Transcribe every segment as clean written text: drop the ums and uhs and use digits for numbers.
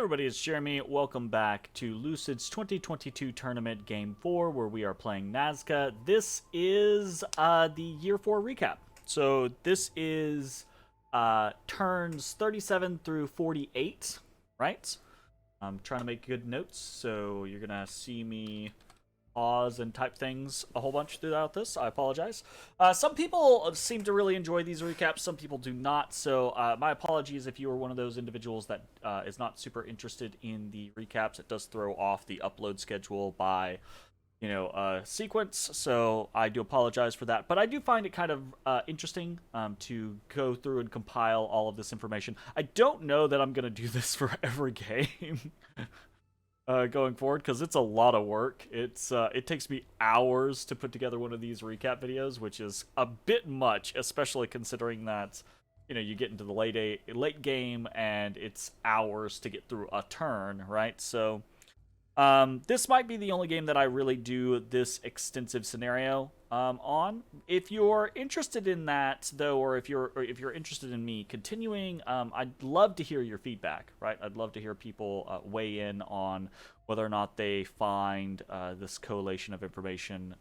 Everybody, it's Jeremy. Welcome back to Lucid's 2022 tournament game 4, where we are playing Nazca. This is the year 4 recap. So this is turns 37 through 48, right? I'm trying to make good notes, so you're gonna see me pause and type things a whole bunch throughout this. I apologize. Some people seem to really enjoy these recaps. Some people do not. So my apologies if you are one of those individuals that is not super interested in the recaps. It does throw off the upload schedule by, sequence. So I do apologize for that. But I do find it kind of interesting to go through and compile all of this information. I don't know that I'm going to do this for every game. Going forward, because it's a lot of work. It takes me hours to put together one of these recap videos, which is a bit much, especially considering that you get into the late game and it's hours to get through a turn, right? So this might be the only game that I really do this extensive scenario on. If you're interested in that, though, or if you're interested in me continuing, I'd love to hear your feedback, right? I'd love to hear people weigh in on whether or not they find this collation of information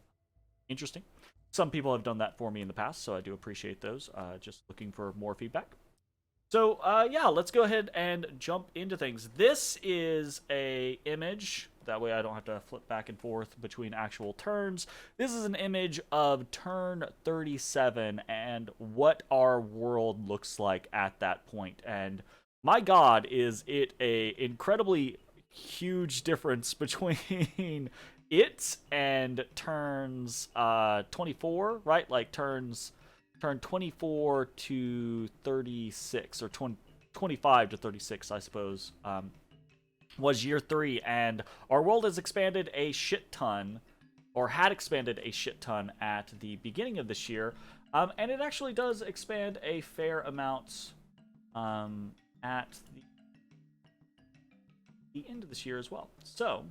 interesting. Some people have done that for me in the past, so I do appreciate those. Just looking for more feedback. So, yeah, let's go ahead and jump into things. This is a image. That way I don't have to flip back and forth between actual turns. This is an image of turn 37 and what our world looks like at that point. And my God, is it a incredibly huge difference between it and turns 24, right? Like turn 24 to 36, or 25 to 36, I suppose, was year 3, and our world has expanded a shit ton, or had expanded a shit ton at the beginning of this year, and it actually does expand a fair amount at the end of this year as well. So,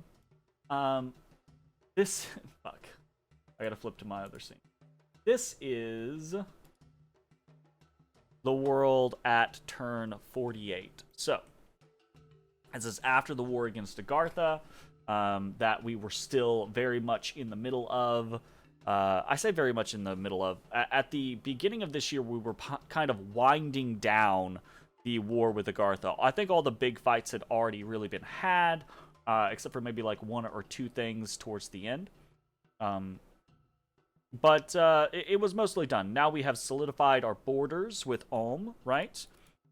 this... fuck. I gotta flip to my other scene. This is the world at turn 48. So, this is after the war against Agartha, that we were still very much in the middle of. I say very much in the middle of. At the beginning of this year, we were kind of winding down the war with Agartha. I think all the big fights had already really been had, except for maybe like one or two things towards the end. But it was mostly done. Now we have solidified our borders with Ulm, right?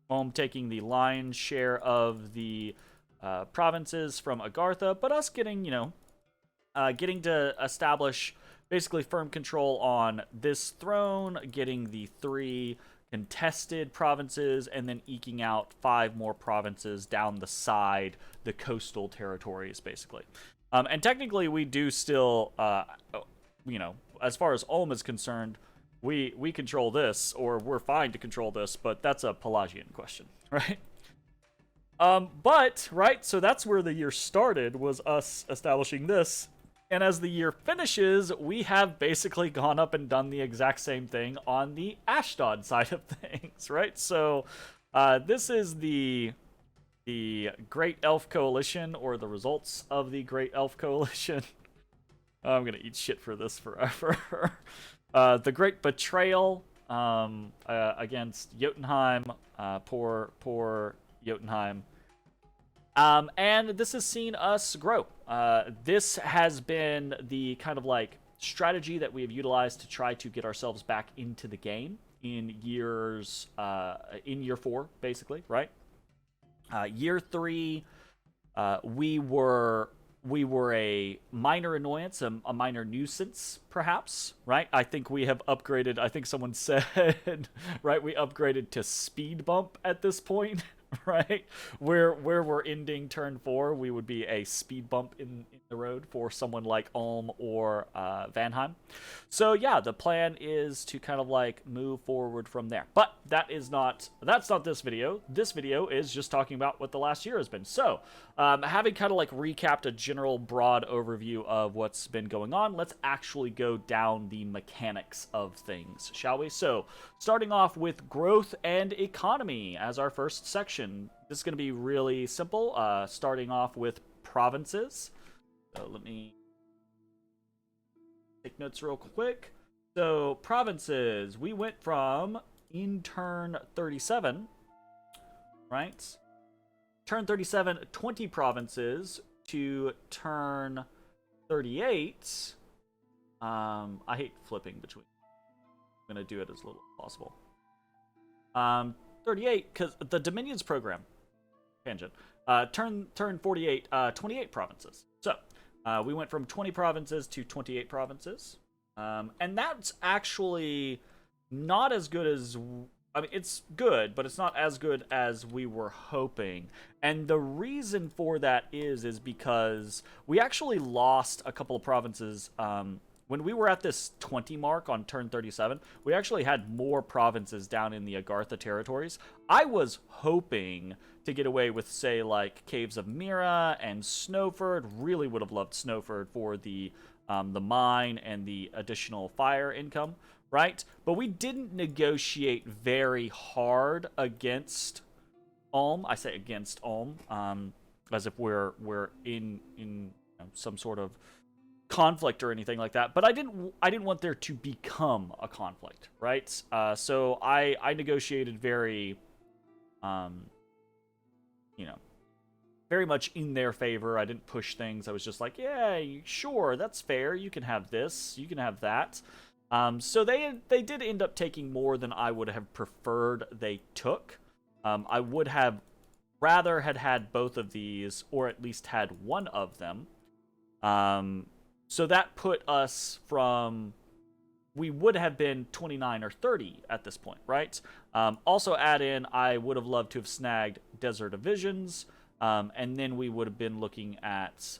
Ulm taking the lion's share of the provinces from Agartha, but us getting, getting to establish basically firm control on this throne, getting the 3 contested provinces, and then eking out 5 more provinces down the side, the coastal territories, basically. And technically, we do still, as far as Ulm is concerned, we control this, or we're fine to control this, but that's a Pelagian question, right? Right, so that's where the year started, was us establishing this, and as the year finishes, we have basically gone up and done the exact same thing on the Ashdod side of things, right? So, this is the Great Elf Coalition, or the results of the Great Elf Coalition. I'm gonna eat shit for this forever. The Great Betrayal against Jotunheim. Poor Jotunheim. And this has seen us grow. This has been the kind of like strategy that we have utilized to try to get ourselves back into the game in year 4, basically, right? Year 3, we were a minor annoyance, a minor nuisance, perhaps, right? I think we have upgraded, I think someone said, right, we upgraded to speed bump at this point, right? Where we're ending turn 4, we would be a speed bump in the road for someone like Ulm or Vanheim. So yeah, the plan is to kind of like move forward from there. But that's not this video. This video is just talking about what the last year has been. So, having kind of like recapped a general broad overview of what's been going on, let's actually go down the mechanics of things, shall we? So, starting off with growth and economy as our first section. this is going to be really simple, starting off with provinces. So let me take notes real quick. So provinces, we went from in turn 37, right? Turn 37, 20 provinces to turn 38. I hate flipping between. I'm going to do it as little as possible. 38, because the Dominions program, tangent, turn 48, 28 provinces. So we went from 20 provinces to 28 provinces. And that's actually not as good as, I mean, it's good, but it's not as good as we were hoping. And the reason for that is because we actually lost a couple of provinces. When we were at this 20 mark on turn 37, we actually had more provinces down in the Agartha territories. I was hoping to get away with, say, like Caves of Mira and Snowford. Really would have loved Snowford for the mine and the additional fire income, right? But we didn't negotiate very hard against Ulm. I say against Ulm, as if we're in some sort of conflict or anything like that. But I didn't want there to become a conflict, right? So I negotiated very, very much in their favor. I didn't push things. I was just like, yeah, sure, that's fair. You can have this. You can have that. So they did end up taking more than I would have preferred they took. I would have rather had both of these, or at least had one of them. So that put us from, we would have been 29 or 30 at this point, right? Also add in, I would have loved to have snagged Desert Divisions, and then we would have been looking at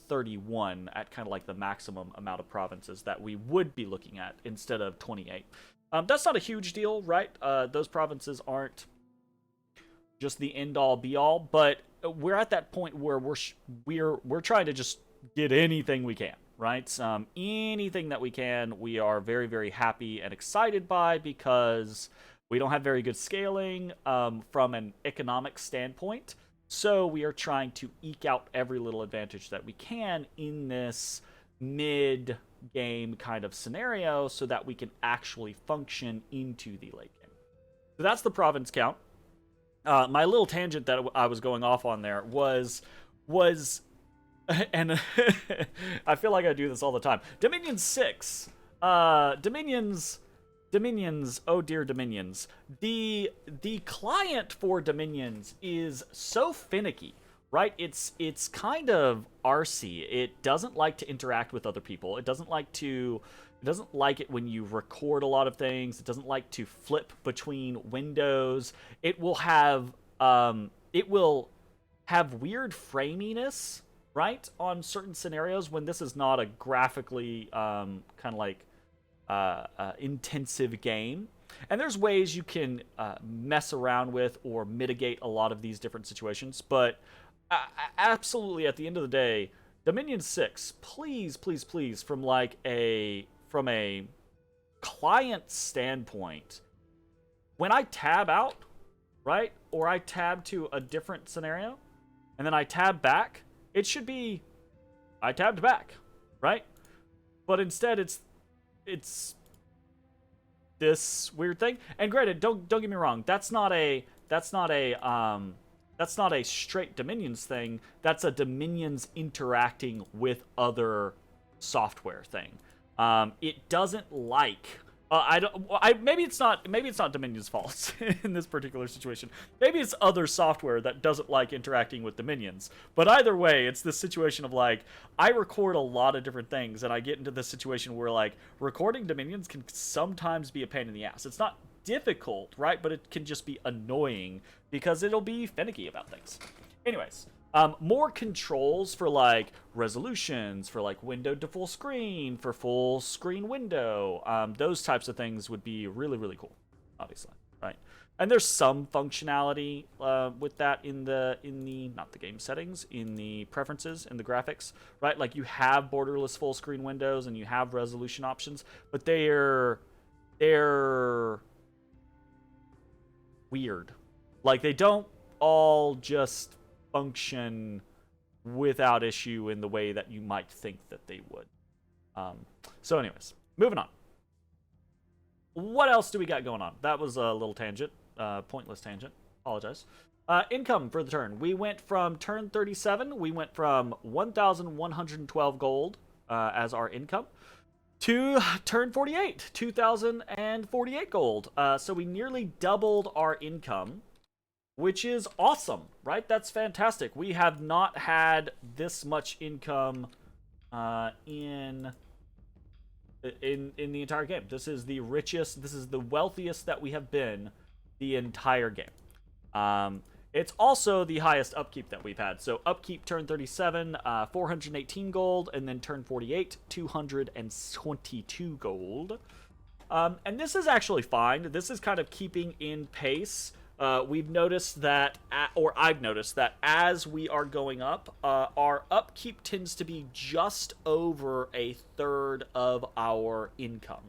31 at kind of like the maximum amount of provinces that we would be looking at instead of 28. That's not a huge deal, right? Those provinces aren't just the end-all be-all, but we're at that point where we're trying to just get anything we can, right? Anything that we can, we are very, very happy and excited by, because we don't have very good scaling from an economic standpoint. So we are trying to eke out every little advantage that we can in this mid-game kind of scenario so that we can actually function into the late game. So that's the province count. My little tangent that I was going off on there was and I feel like I do this all the time. Dominion 6. Dominions, oh dear Dominions. The client for Dominions is so finicky, right? It's kind of arsey. It doesn't like to interact with other people. It doesn't like it when you record a lot of things. It doesn't like to flip between windows. It will have weird framiness, right, on certain scenarios when this is not a graphically kind of like intensive game. And there's ways you can mess around with or mitigate a lot of these different situations, but absolutely at the end of the day, Dominion 6, please, please, please, from a client standpoint, when I tab out, right, or I tab to a different scenario and then I tab back, it should be I tabbed back, right? But instead it's this weird thing. And granted, don't get me wrong, that's not a straight Dominions thing. That's a Dominions interacting with other software thing. It doesn't like maybe it's not Dominion's fault in this particular situation. Maybe it's other software that doesn't like interacting with Dominions. But either way, it's this situation of like, I record a lot of different things, and I get into this situation where like recording Dominions can sometimes be a pain in the ass. It's not difficult, right? But it can just be annoying because it'll be finicky about things. Anyways, more controls for like resolutions, for like window to full screen, for full screen window. Those types of things would be really, really cool, obviously, right? And there's some functionality with that in the not the game settings, in the preferences, in the graphics, right? Like you have borderless full screen windows and you have resolution options, but they're weird. Like they don't all just function without issue in the way that you might think that they would. So anyways, moving on. What else do we got going on? That was a little tangent, pointless tangent. Apologize. Income for the turn. We went from turn 37, we went from 1,112 gold as our income to turn 48, 2,048 gold. So we nearly doubled our income, which is awesome, right? That's fantastic. We have not had this much income in the entire game. This is the richest, this is the wealthiest that we have been the entire game. It's also the highest upkeep that we've had. So upkeep turn 37, 418 gold, and then turn 48, 222 gold. And this is actually fine. This is kind of keeping in pace. We've noticed that, or I've noticed that as we are going up, our upkeep tends to be just over a third of our income.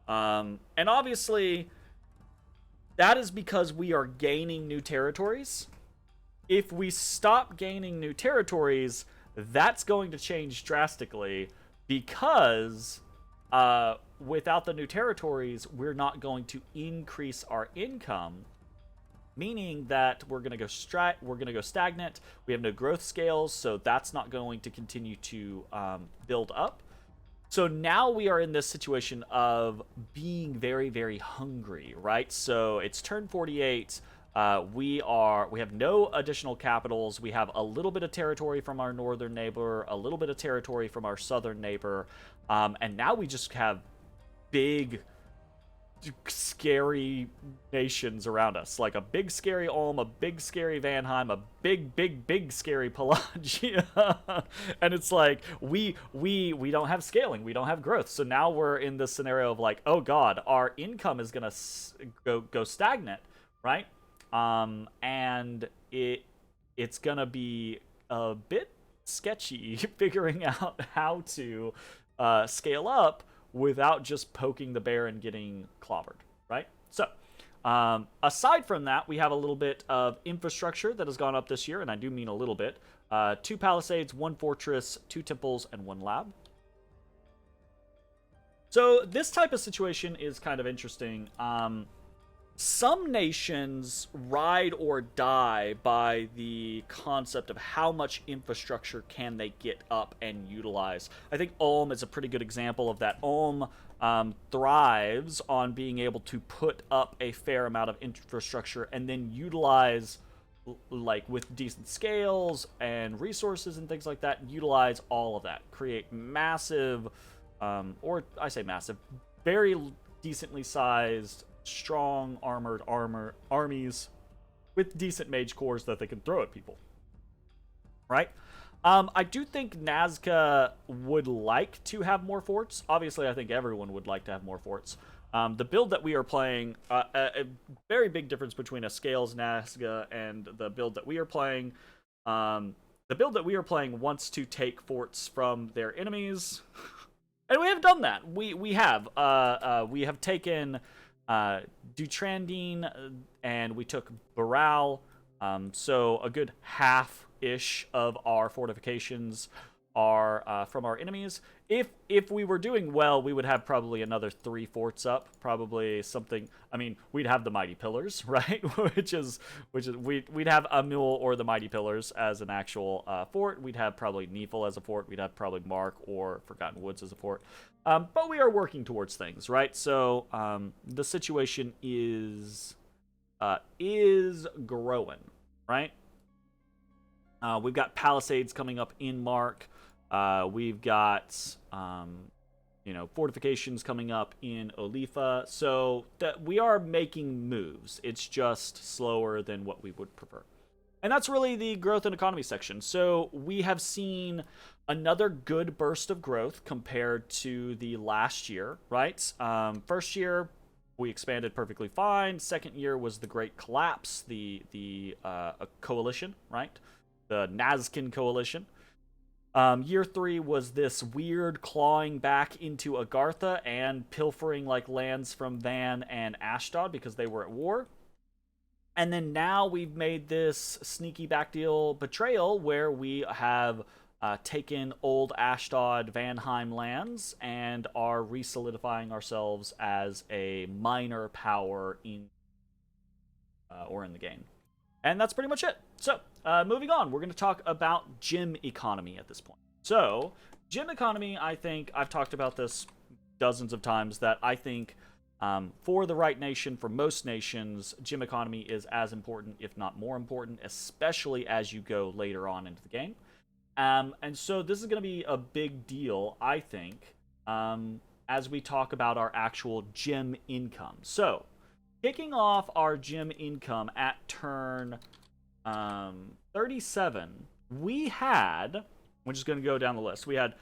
And obviously, that is because we are gaining new territories. If we stop gaining new territories, that's going to change drastically because without the new territories, we're not going to increase our income, meaning that we're going to go stagnant. We have no growth scales, so that's not going to continue to build up. So now we are in this situation of being very, very hungry, right? So it's turn 48. We have no additional capitals. We have a little bit of territory from our northern neighbor, a little bit of territory from our southern neighbor, and now we just have big, scary nations around us, like a big scary Ulm, a big scary Vanheim, a big scary Pelagia. And it's like we don't have scaling, we don't have growth, so now we're in this scenario of like, oh god, our income is gonna go stagnant, right? And it's gonna be a bit sketchy figuring out how to scale up without just poking the bear and getting clobbered, right? So, aside from that, we have a little bit of infrastructure that has gone up this year, and I do mean a little bit. 2 palisades, 1 fortress, 2 temples, and 1 lab. So, this type of situation is kind of interesting. Some nations ride or die by the concept of how much infrastructure can they get up and utilize. I think Ulm is a pretty good example of that. Ulm thrives on being able to put up a fair amount of infrastructure and then utilize, like with decent scales and resources and things like that, utilize all of that. Create massive, or I say massive, very decently sized, strong armored armies with decent mage cores that they can throw at people, right? I do think Nazca would like to have more forts. Obviously, I think everyone would like to have more forts. The build that we are playing, a very big difference between a Scales Nazca and the build that we are playing. The build that we are playing wants to take forts from their enemies, and we have done that. We have taken Dutrandine, and we took Baral, so a good half-ish of our fortifications are from our enemies. If we were doing well, we would have probably another 3 forts up, probably something. I mean, we'd have the Mighty Pillars, right? which is we'd have a mule or the Mighty Pillars as an actual fort. We'd have probably Neefel as a fort. We'd have probably Mark or Forgotten Woods as a fort. But we are working towards things, right? So the situation is growing, right? We've got Palisades coming up in Mark. We've got fortifications coming up in Olifa. So that we are making moves. It's just slower than what we would prefer. And that's really the growth and economy section. So we have seen another good burst of growth compared to the last year, right? First year, we expanded perfectly fine. Second year was the Great Collapse, the coalition, right? The Nazcan coalition. Year 3 was this weird clawing back into Agartha and pilfering like lands from Van and Ashdod because they were at war. And then now we've made this sneaky backdeal betrayal where we have taken old Ashdod Vanheim lands and are resolidifying ourselves as a minor power in in the game. And that's pretty much it. So, moving on, we're going to talk about gem economy at this point. So, gem economy, I think, I've talked about this dozens of times, that I think for the right nation, for most nations, gem economy is as important, if not more important, especially as you go later on into the game. And so this is going to be a big deal, I think, as we talk about our actual gem income. So, kicking off our gem income at turn 37, we had, we're just going to go down the list, we had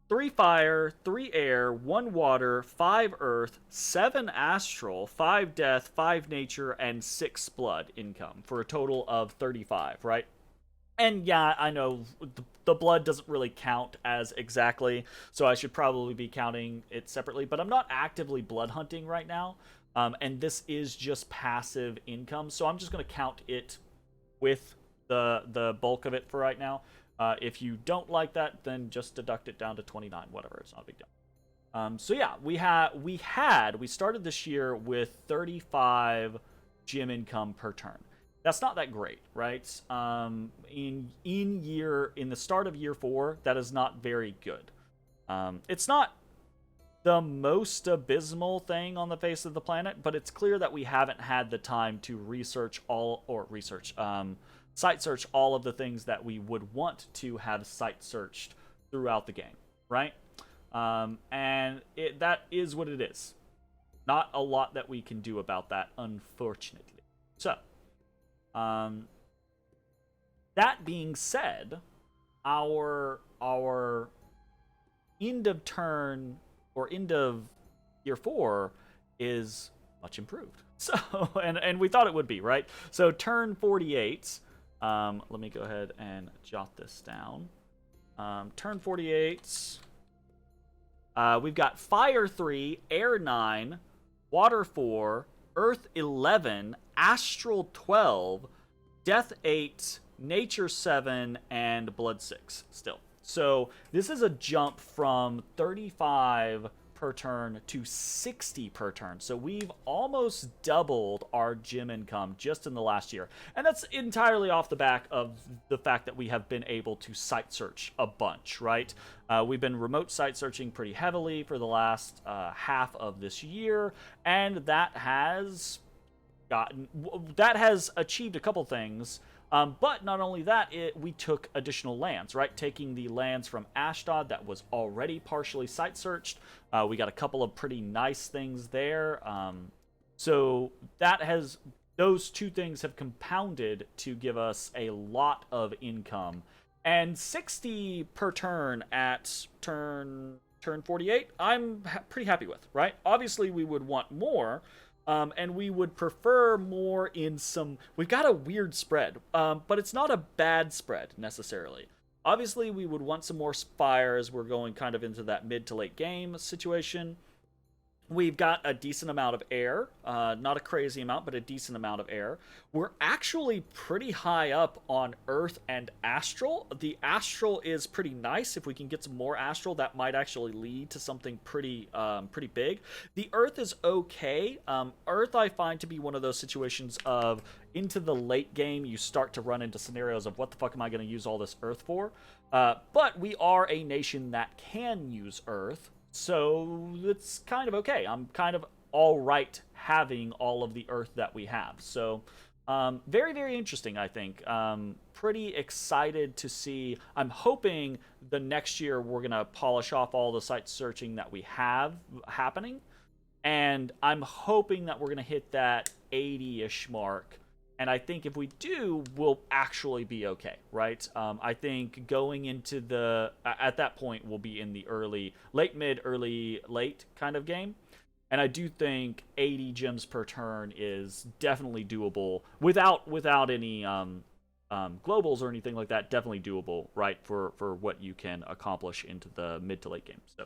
3 fire, 3 air, 1 water, 5 earth, 7 astral, 5 death, 5 nature, and 6 blood income for a total of 35, right? And yeah, I know the blood doesn't really count as exactly, so I should probably be counting it separately, but I'm not actively blood hunting right now, and this is just passive income, so I'm just going to count it with the bulk of it for right now. If you don't like that, then just deduct it down to 29, whatever. It's not a big deal. So yeah, we started this year with 35 gem income per turn. That's not that great, right? In the start of year 4, that is not very good. It's not the most abysmal thing on the face of the planet, but it's clear that we haven't had the time to site search all of the things that we would want to have site searched throughout the game, right? And that is what it is. Not a lot that we can do about that, unfortunately. So, that being said, our end of turn or end of year 4 is much improved. So, and we thought it would be, right? So turn 48. Let me go ahead and jot this down. Turn 48. We've got Fire 3, Air 9, Water 4, Earth 11, Astral 12, Death 8, Nature 7, and Blood 6 still. So this is a jump from 35 per turn to 60 per turn. So we've almost doubled our gem income just in the last year. And that's entirely off the back of the fact that we have been able to site search a bunch, right? We've been remote site searching pretty heavily for the last half of this year, and that has achieved a couple things. But not only that, we took additional lands, right? Taking the lands from Ashdod that was already partially site searched. We got a couple of pretty nice things there. So those two things have compounded to give us a lot of income. And 60 per turn at turn 48, I'm pretty happy with, right? Obviously, we would want more. And we would prefer more in some... We've got a weird spread, but it's not a bad spread, necessarily. Obviously, we would want some more fire as we're going kind of into that mid to late game situation. We've got a decent amount of air. Not a crazy amount, but a decent amount of air. We're actually pretty high up on Earth and Astral. The Astral is pretty nice. If we can get some more Astral, that might actually lead to something pretty big. The Earth is okay. Earth, I find to be one of those situations of into the late game, you start to run into scenarios of what the fuck am I going to use all this Earth for? But we are a nation that can use Earth. So it's kind of okay. I'm kind of all right having all of the Earth that we have. So very, very interesting, I think. Pretty excited to see. I'm hoping the next year we're going to polish off all the site searching that we have happening. And I'm hoping that we're going to hit that 80-ish mark. And I think if we do, we'll actually be okay, right? I think going into at that point, we'll be in the late mid, early late kind of game. And I do think 80 gems per turn is definitely doable without any globals or anything like that. Definitely doable, right? For what you can accomplish into the mid to late game. So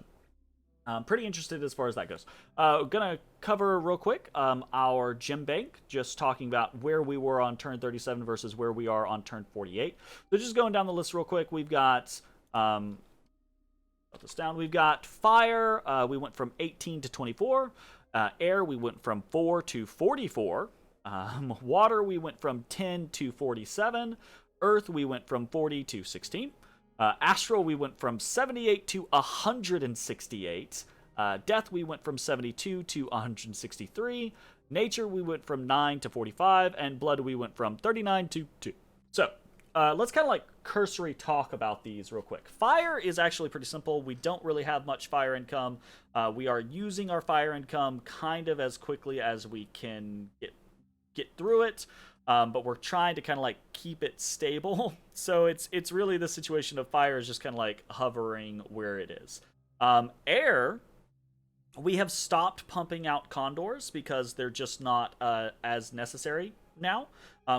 Pretty interested as far as that goes. Gonna cover real quick our gem bank, just talking about where we were on turn 37 versus where we are on turn 48. So just going down the list real quick, we've got put this down. We've got fire. We went from 18 to 24. Air, we went from 4 to 44. Water, we went from 10 to 47. Earth, we went from 40 to 16. Astral, we went from 78 to 168. Death, we went from 72 to 163. Nature, we went from 9 to 45. And blood, we went from 39 to 2. So, let's kind of like cursory talk about these real quick. Fire is actually pretty simple. We don't really have much fire income. We are using our fire income kind of as quickly as we can get through it. But we're trying to kind of like keep it stable. So it's really the situation of fire is just kind of like hovering where it is. Air, we have stopped pumping out condors because they're just not as necessary now.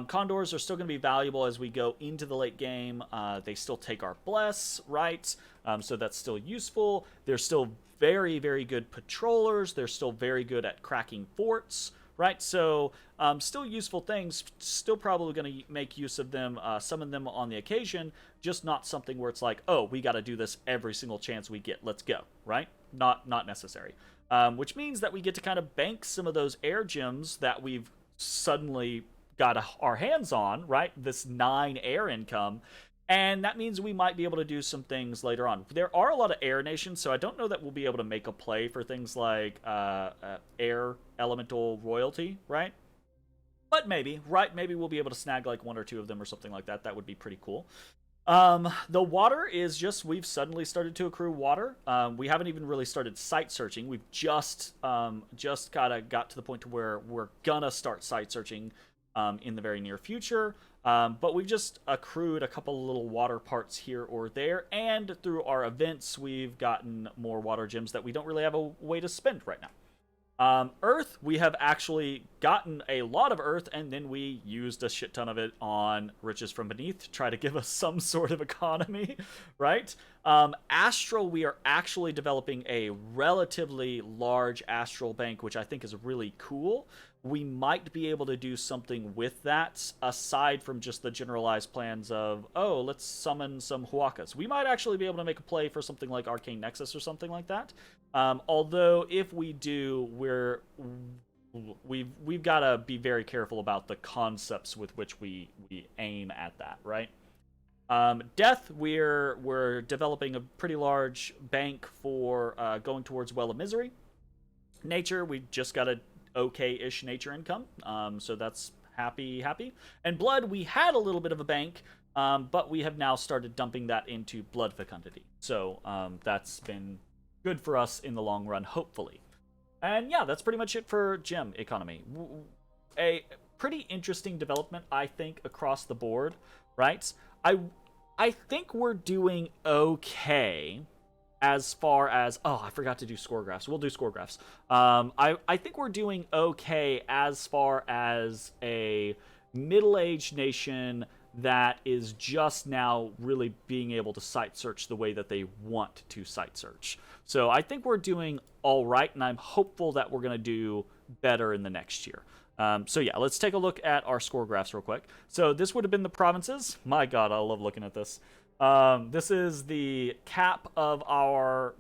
Condors are still going to be valuable as we go into the late game. They still take our bless, right? So that's still useful. They're still very, very good patrollers. They're still very good at cracking forts. Right, so still useful things, still probably going to make use of them, summon them on the occasion, just not something where it's like, oh, we got to do this every single chance we get, let's go, right? Not necessary. Which means that we get to kind of bank some of those air gems that we've suddenly got our hands on, right? This 9 air income. And that means we might be able to do some things later on. There are a lot of air nations, so I don't know that we'll be able to make a play for things like air elemental royalty, right? But maybe, right? Maybe we'll be able to snag like 1 or 2 of them or something like that. That would be pretty cool. The water is just, we've suddenly started to accrue water. We haven't even really started site searching. We've just got to the point to where we're gonna start site searching in the very near future. But we've just accrued a couple little water parts here or there, and through our events, we've gotten more water gems that we don't really have a way to spend right now. Earth, we have actually gotten a lot of Earth, and then we used a shit ton of it on Riches from Beneath to try to give us some sort of economy, right? Astral, we are actually developing a relatively large Astral bank, which I think is really cool. We might be able to do something with that, aside from just the generalized plans of, oh, let's summon some Huacas. We might actually be able to make a play for something like Arcane Nexus or something like that. Although, if we do, we've got to be very careful about the concepts with which we aim at that, right? Death, we're developing a pretty large bank for going towards Well of Misery. Nature, we just got a okay-ish nature income, so that's happy. And blood, we had a little bit of a bank, but we have now started dumping that into blood fecundity. So that's been good for us in the long run, hopefully. And yeah, that's pretty much it for gem economy. A pretty interesting development, I think, across the board, right? I think we're doing okay as far as... Oh, I forgot to do score graphs. We'll do score graphs. I think we're doing okay as far as a middle-aged nation that is just now really being able to site search the way that they want to site search. So I think we're doing all right, and I'm hopeful that we're going to do better in the next year. So yeah, let's take a look at our score graphs real quick. So this would have been the provinces. My god, I love looking at this. This is the cap of our,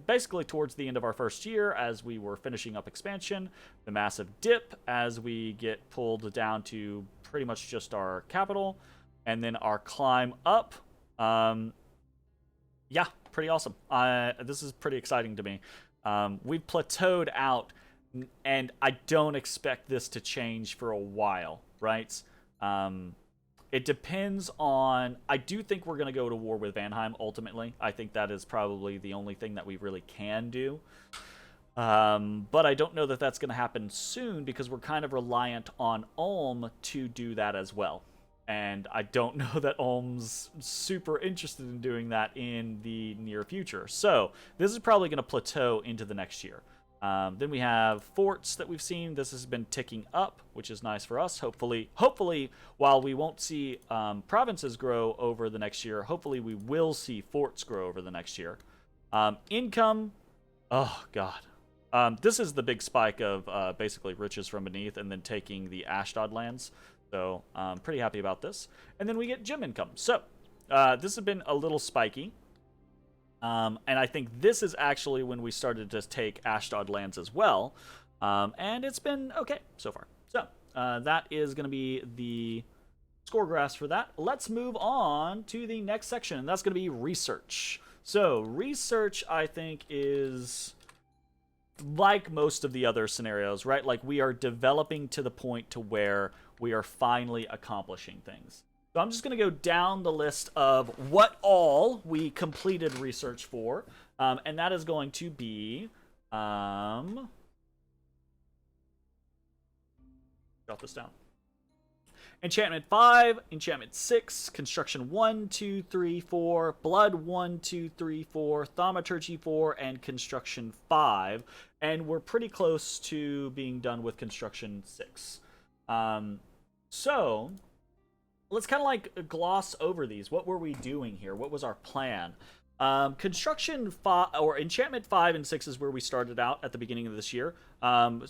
basically towards the end of our first year as we were finishing up expansion. The massive dip as we get pulled down to pretty much just our capital. And then our climb up. Yeah, pretty awesome. This is pretty exciting to me. We've plateaued out, and I don't expect this to change for a while, right? It depends on... I do think we're going to go to war with Vanheim, ultimately. I think that is probably the only thing that we really can do. But I don't know that that's going to happen soon, because we're kind of reliant on Ulm to do that as well. And I don't know that Ulm's super interested in doing that in the near future. So this is probably going to plateau into the next year. Then we have forts that we've seen. This has been ticking up, which is nice for us. Hopefully, while we won't see provinces grow over the next year, hopefully we will see forts grow over the next year. Income, Oh, God. This is the big spike of basically riches from beneath and then taking the Ashdod lands. So I'm pretty happy about this. And then we get gem income. So this has been a little spiky. And I think this is actually when we started to take Ashdod lands as well. And it's been okay so far. So that is going to be the score graphs for that. Let's move on to the next section, and that's going to be research. So research, I think, is like most of the other scenarios, right? Like we are developing to the point to where we are finally accomplishing things. So I'm just going to go down the list of what all we completed research for, and that is going to be jot this down. Enchantment 5, Enchantment 6, Construction 1, 2, 3, 4, Blood 1, 2, 3, 4, Thaumaturgy 4, and Construction 5. And we're pretty close to being done with Construction 6. So, let's kind of like gloss over these. What were we doing here? What was our plan? Construction 5 or Enchantment 5 and 6 is where we started out at the beginning of this year.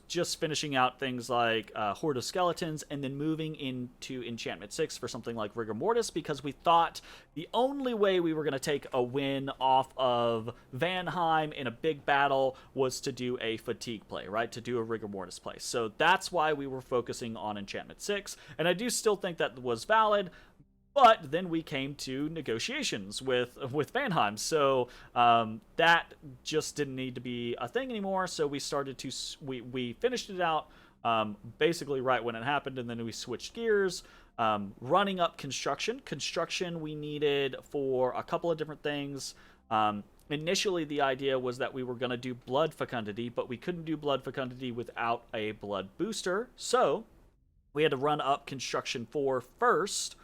Just finishing out things like Horde of Skeletons and then moving into Enchantment 6 for something like Rigor Mortis, because we thought the only way we were going to take a win off of Vanheim in a big battle was to do a fatigue play, right? To do a Rigor Mortis play. So that's why we were focusing on Enchantment 6, and I do still think that was valid. But then we came to negotiations with Vanheim, so that just didn't need to be a thing anymore. So we started to we finished it out basically right when it happened, and then we switched gears. Running up construction. Construction we needed for a couple of different things. Initially, the idea was that we were going to do blood fecundity, but we couldn't do blood fecundity without a blood booster, so we had to run up construction 4 first.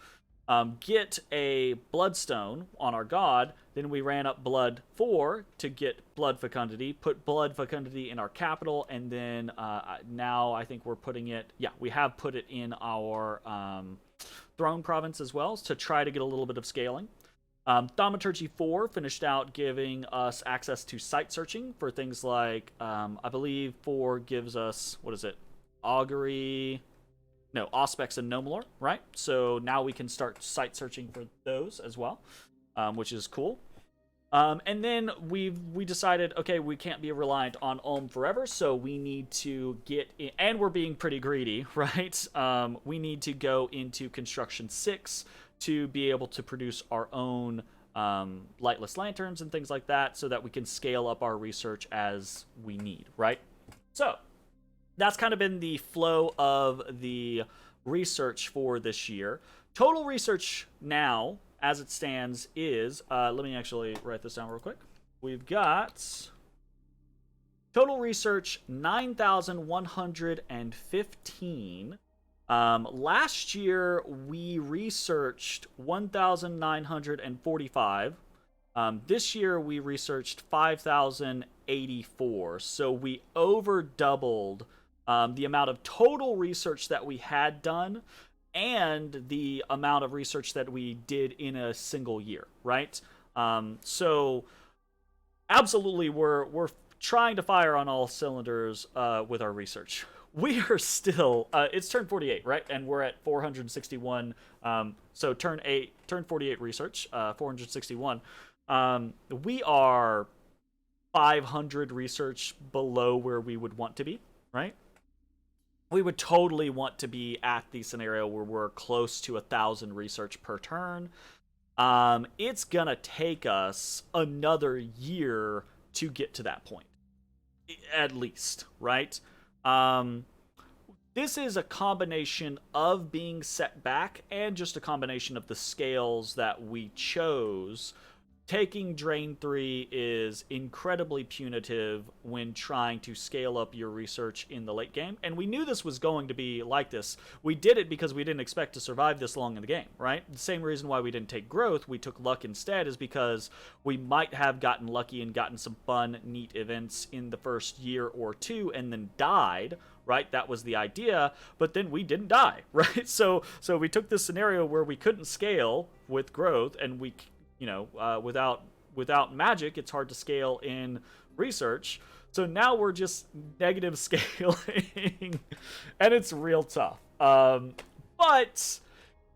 Get a bloodstone on our god, then we ran up blood 4 to get blood fecundity, put blood fecundity in our capital, and then now I think we're putting it, we have put it in our throne province as well to try to get a little bit of scaling. Thaumaturgy 4 finished out giving us access to site searching for things like, I believe 4 gives us, what is it, augury... No, Auspex and Nomalor, right? So now we can start site searching for those as well, which is cool. And then we decided, okay, we can't be reliant on Ulm forever, so we need to get in, and we're being pretty greedy, right? We need to go into Construction 6 to be able to produce our own lightless lanterns and things like that, so that we can scale up our research as we need, right? So that's kind of been the flow of the research for this year. Total research now, as it stands, is... let me actually write this down real quick. We've got total research 9,115. Last year, we researched 1,945. This year, we researched 5,084. So we over doubled the amount of total research that we had done and the amount of research that we did in a single year, right? So absolutely we're trying to fire on all cylinders with our research. We are still it's turn 48, right? And we're at 461. So turn 48 research, 461. We are 500 research below where we would want to be, right? We would totally want to be at the scenario where we're close to 1,000 research per turn. It's gonna take us another year to get to that point, at least, right? This is a combination of being set back and just a combination of the scales that we chose. Taking Drain 3 is incredibly punitive when trying to scale up your research in the late game, and we knew this was going to be like this. We did it because we didn't expect to survive this long in the game, right? The same reason why we didn't take growth, we took luck instead, is because we might have gotten lucky and gotten some fun, neat events in the first year or two and then died, right? That was the idea, but then we didn't die, right? So we took this scenario where we couldn't scale with growth, and we... without magic, it's hard to scale in research. So now we're just negative scaling, and it's real tough. But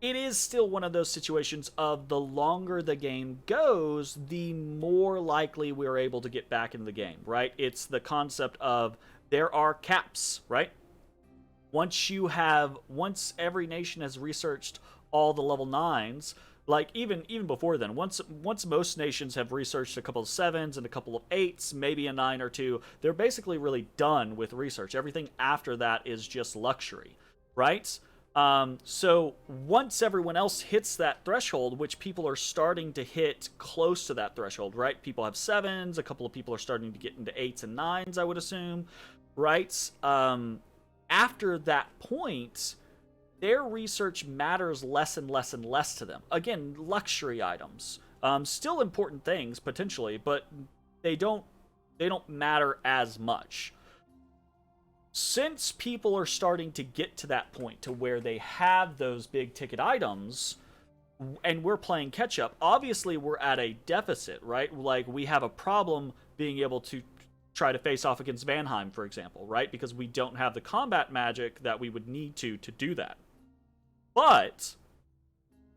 it is still one of those situations of the longer the game goes, the more likely we're able to get back in the game, right? It's the concept of there are caps, right? Once every nation has researched all the level 9s, like even before then, once most nations have researched a couple of 7s and a couple of 8s, maybe a 9 or 2, they're basically really done with research. Everything after that is just luxury, right? So once everyone else hits that threshold, which people are starting to hit close to that threshold, right? People have 7s, a couple of people are starting to get into 8s and 9s, I would assume, right? After that point, their research matters less and less and less to them. Again, luxury items, still important things potentially, but they don't matter as much. Since people are starting to get to that point to where they have those big ticket items, and we're playing catch up, obviously we're at a deficit, right? Like, we have a problem being able to try to face off against Vanheim, for example, right? Because we don't have the combat magic that we would need to do that. But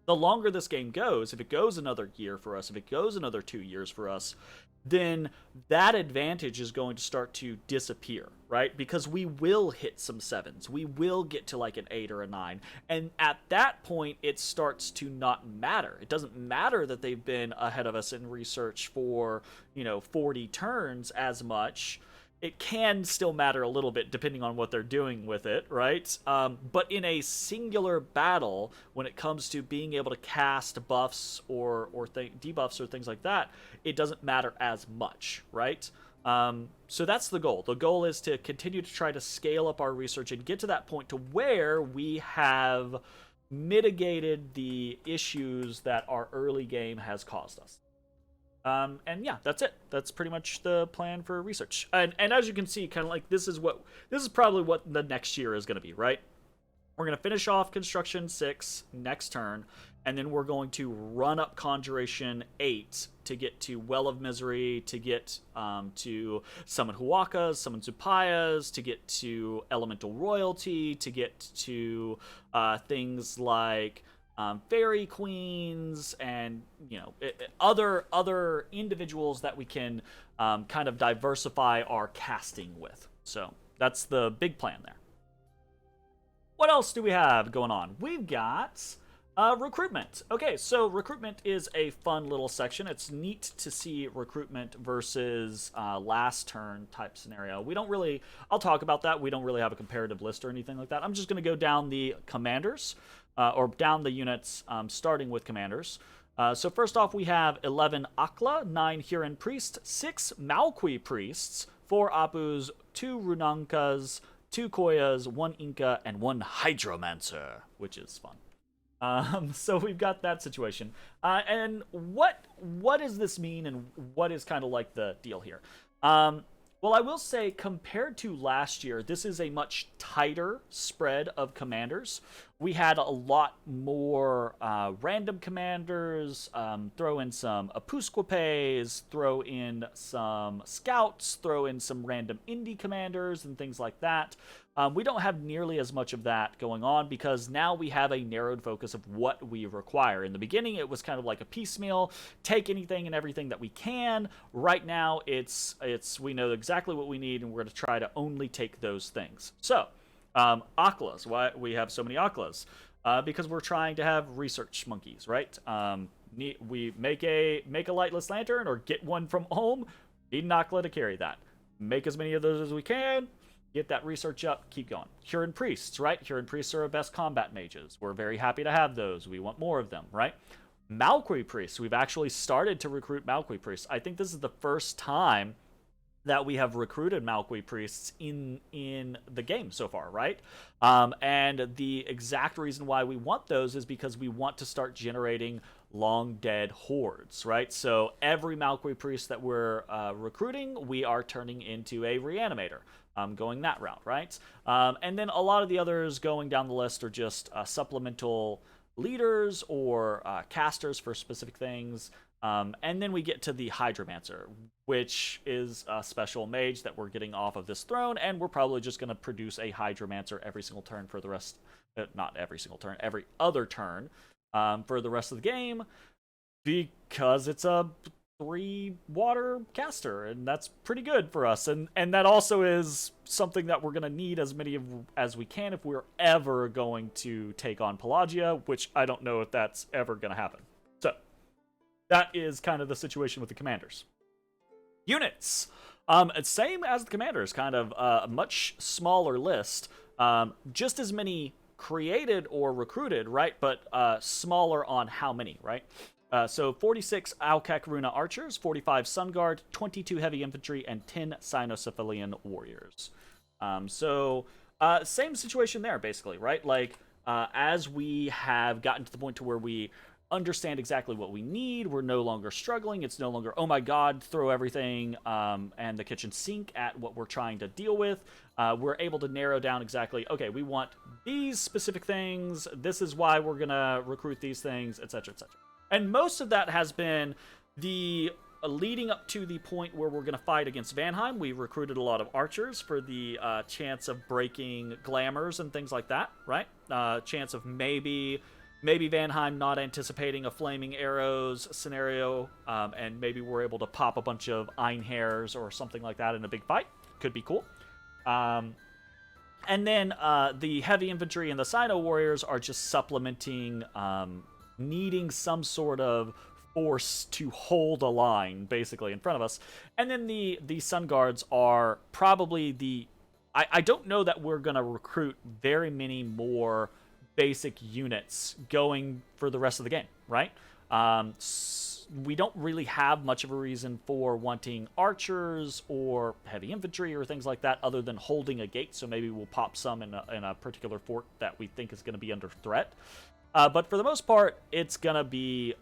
the longer this game goes, if it goes another year for us, if it goes another 2 years for us, then that advantage is going to start to disappear, right? Because we will hit some 7s. We will get to like an 8 or a 9. And at that point, it starts to not matter. It doesn't matter that they've been ahead of us in research for, 40 turns as much. It can still matter a little bit depending on what they're doing with it, right? But in a singular battle, when it comes to being able to cast buffs or debuffs or things like that, it doesn't matter as much, right? So that's the goal. The goal is to continue to try to scale up our research and get to that point to where we have mitigated the issues that our early game has caused us. And yeah, that's it. That's pretty much the plan for research. And as you can see, kind of like this is probably what the next year is going to be, right? We're going to finish off Construction 6 next turn, and then we're going to run up Conjuration 8 to get to Well of Misery, to get to Summon Huakas, Summon Zupayas, to get to Elemental Royalty, to get to things like fairy queens and other individuals that we can kind of diversify our casting with. So that's the big plan there. What else do we have going on? We've got recruitment. Okay, so recruitment is a fun little section. It's neat to see recruitment versus last turn type scenario. I'll talk about that. We don't really have a comparative list or anything like that. I'm just going to go down the commanders, or down the units, starting with commanders. So first off, we have 11 Akla, 9 Huron Priests, 6 Malqui Priests, 4 Apus, 2 Runankas, 2 Koyas, 1 Inca, and 1 Hydromancer, which is fun. So we've got that situation. And what does this mean, and what is kind of like the deal here? Well, I will say, compared to last year, this is a much tighter spread of commanders. We had a lot more random commanders, throw in some Apusquipes, throw in some scouts, throw in some random indie commanders and things like that. We don't have nearly as much of that going on because now we have a narrowed focus of what we require. In the beginning, it was kind of like a piecemeal, take anything and everything that we can. Right now, it's we know exactly what we need, and we're going to try to only take those things. So, Aklas. Why we have so many Aklas? Because we're trying to have research monkeys, right? We make a lightless lantern or get one from home. Need an Akla to carry that. Make as many of those as we can. Get that research up, keep going. Huron Priests, right? Huron Priests are our best combat mages. We're very happy to have those. We want more of them, right? Malqui Priests. We've actually started to recruit Malqui Priests. I think this is the first time that we have recruited Malqui Priests in the game so far, right? And the exact reason why we want those is because we want to start generating long dead hordes, right? So every Malqui Priest that we're recruiting, we are turning into a reanimator. Going that route, right? And then a lot of the others going down the list are just supplemental leaders or casters for specific things. And then we get to the Hydromancer, which is a special mage that we're getting off of this throne, and we're probably just going to produce a Hydromancer every single turn for the rest. Not every single turn, every other turn for the rest of the game, because it's a 3 water caster, and that's pretty good for us. And that also is something that we're going to need as many of as we can if we're ever going to take on Pelagia, which I don't know if that's ever going to happen. So that is kind of the situation with the commanders. Units. Same as the commanders, kind of a much smaller list. Just as many created or recruited, right? But smaller on how many, right? So 46 Alkak Runa archers, 45 Sun Guard, 22 heavy infantry, and 10 Cynocephalian warriors. Same situation there, basically, right? Like, as we have gotten to the point to where we understand exactly what we need, we're no longer struggling. It's no longer, oh my god, throw everything and the kitchen sink at what we're trying to deal with. We're able to narrow down exactly, okay, we want these specific things. This is why we're going to recruit these things, etc., etc. And most of that has been the leading up to the point where we're going to fight against Vanheim. We recruited a lot of archers for the chance of breaking glamours and things like that, right? Chance of maybe Vanheim not anticipating a flaming arrows scenario, and maybe we're able to pop a bunch of Einhairs or something like that in a big fight. Could be cool. And then the heavy infantry and the Sino warriors are just supplementing, needing some sort of force to hold a line, basically, in front of us. And then the Sun Guards are probably the... I don't know that we're going to recruit very many more basic units going for the rest of the game, right? We don't really have much of a reason for wanting archers or heavy infantry or things like that other than holding a gate, so maybe we'll pop some in a particular fort that we think is going to be under threat. But for the most part, it's going to be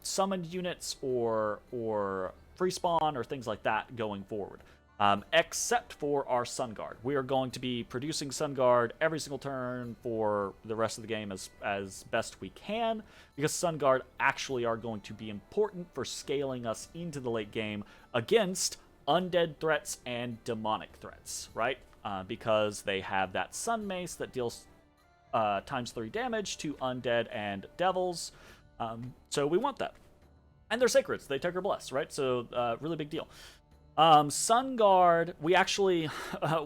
summoned units or free spawn or things like that going forward. Except for our Sun Guard. We are going to be producing Sun Guard every single turn for the rest of the game as best we can, because Sun Guard actually are going to be important for scaling us into the late game against undead threats and demonic threats, right? Because they have that Sun Mace that deals times 3 damage to undead and devils. So we want that. And they're sacreds. They take or bless, right? So really big deal. Sun Guard, we actually,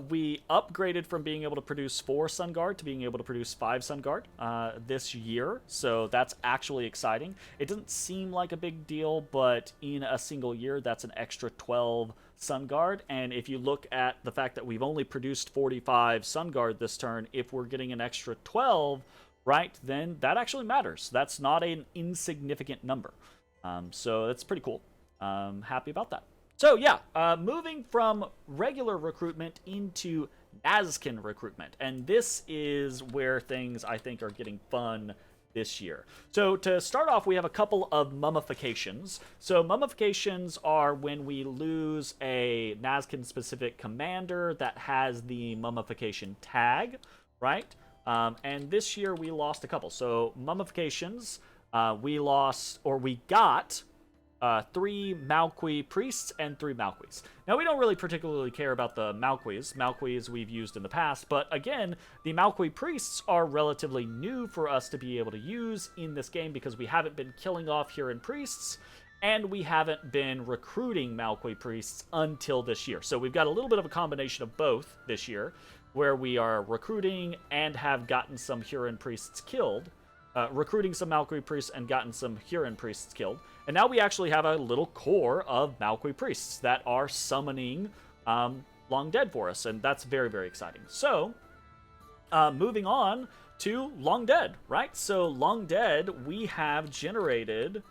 we upgraded from being able to produce 4 Sun Guard to being able to produce 5 Sun Guard this year, so that's actually exciting. It doesn't seem like a big deal, but in a single year, that's an extra 12 Sun Guard, and if you look at the fact that we've only produced 45 Sun Guard this turn, if we're getting an extra 12, right, then that actually matters. That's not an insignificant number. So that's pretty cool. Happy about that. So yeah, moving from regular recruitment into Nazcan recruitment. And this is where things, I think, are getting fun this year. So to start off, we have a couple of mummifications. So mummifications are when we lose a Nazcan-specific commander that has the mummification tag, right? And this year we lost a couple. So mummifications, we got 3 Malqui priests and 3 Malquis. Now, we don't really particularly care about the Malquis. Malquis we've used in the past, but again, the Malqui priests are relatively new for us to be able to use in this game because we haven't been killing off Huron priests, and we haven't been recruiting Malqui priests until this year. So we've got a little bit of a combination of both this year, where we are recruiting and have gotten some Huron priests killed, recruiting some Malqui priests and gotten some Huron priests killed. And now we actually have a little core of Malqui priests that are summoning Long Dead for us, and that's very, very exciting. So, moving on to Long Dead, right? So, Long Dead, we have generated,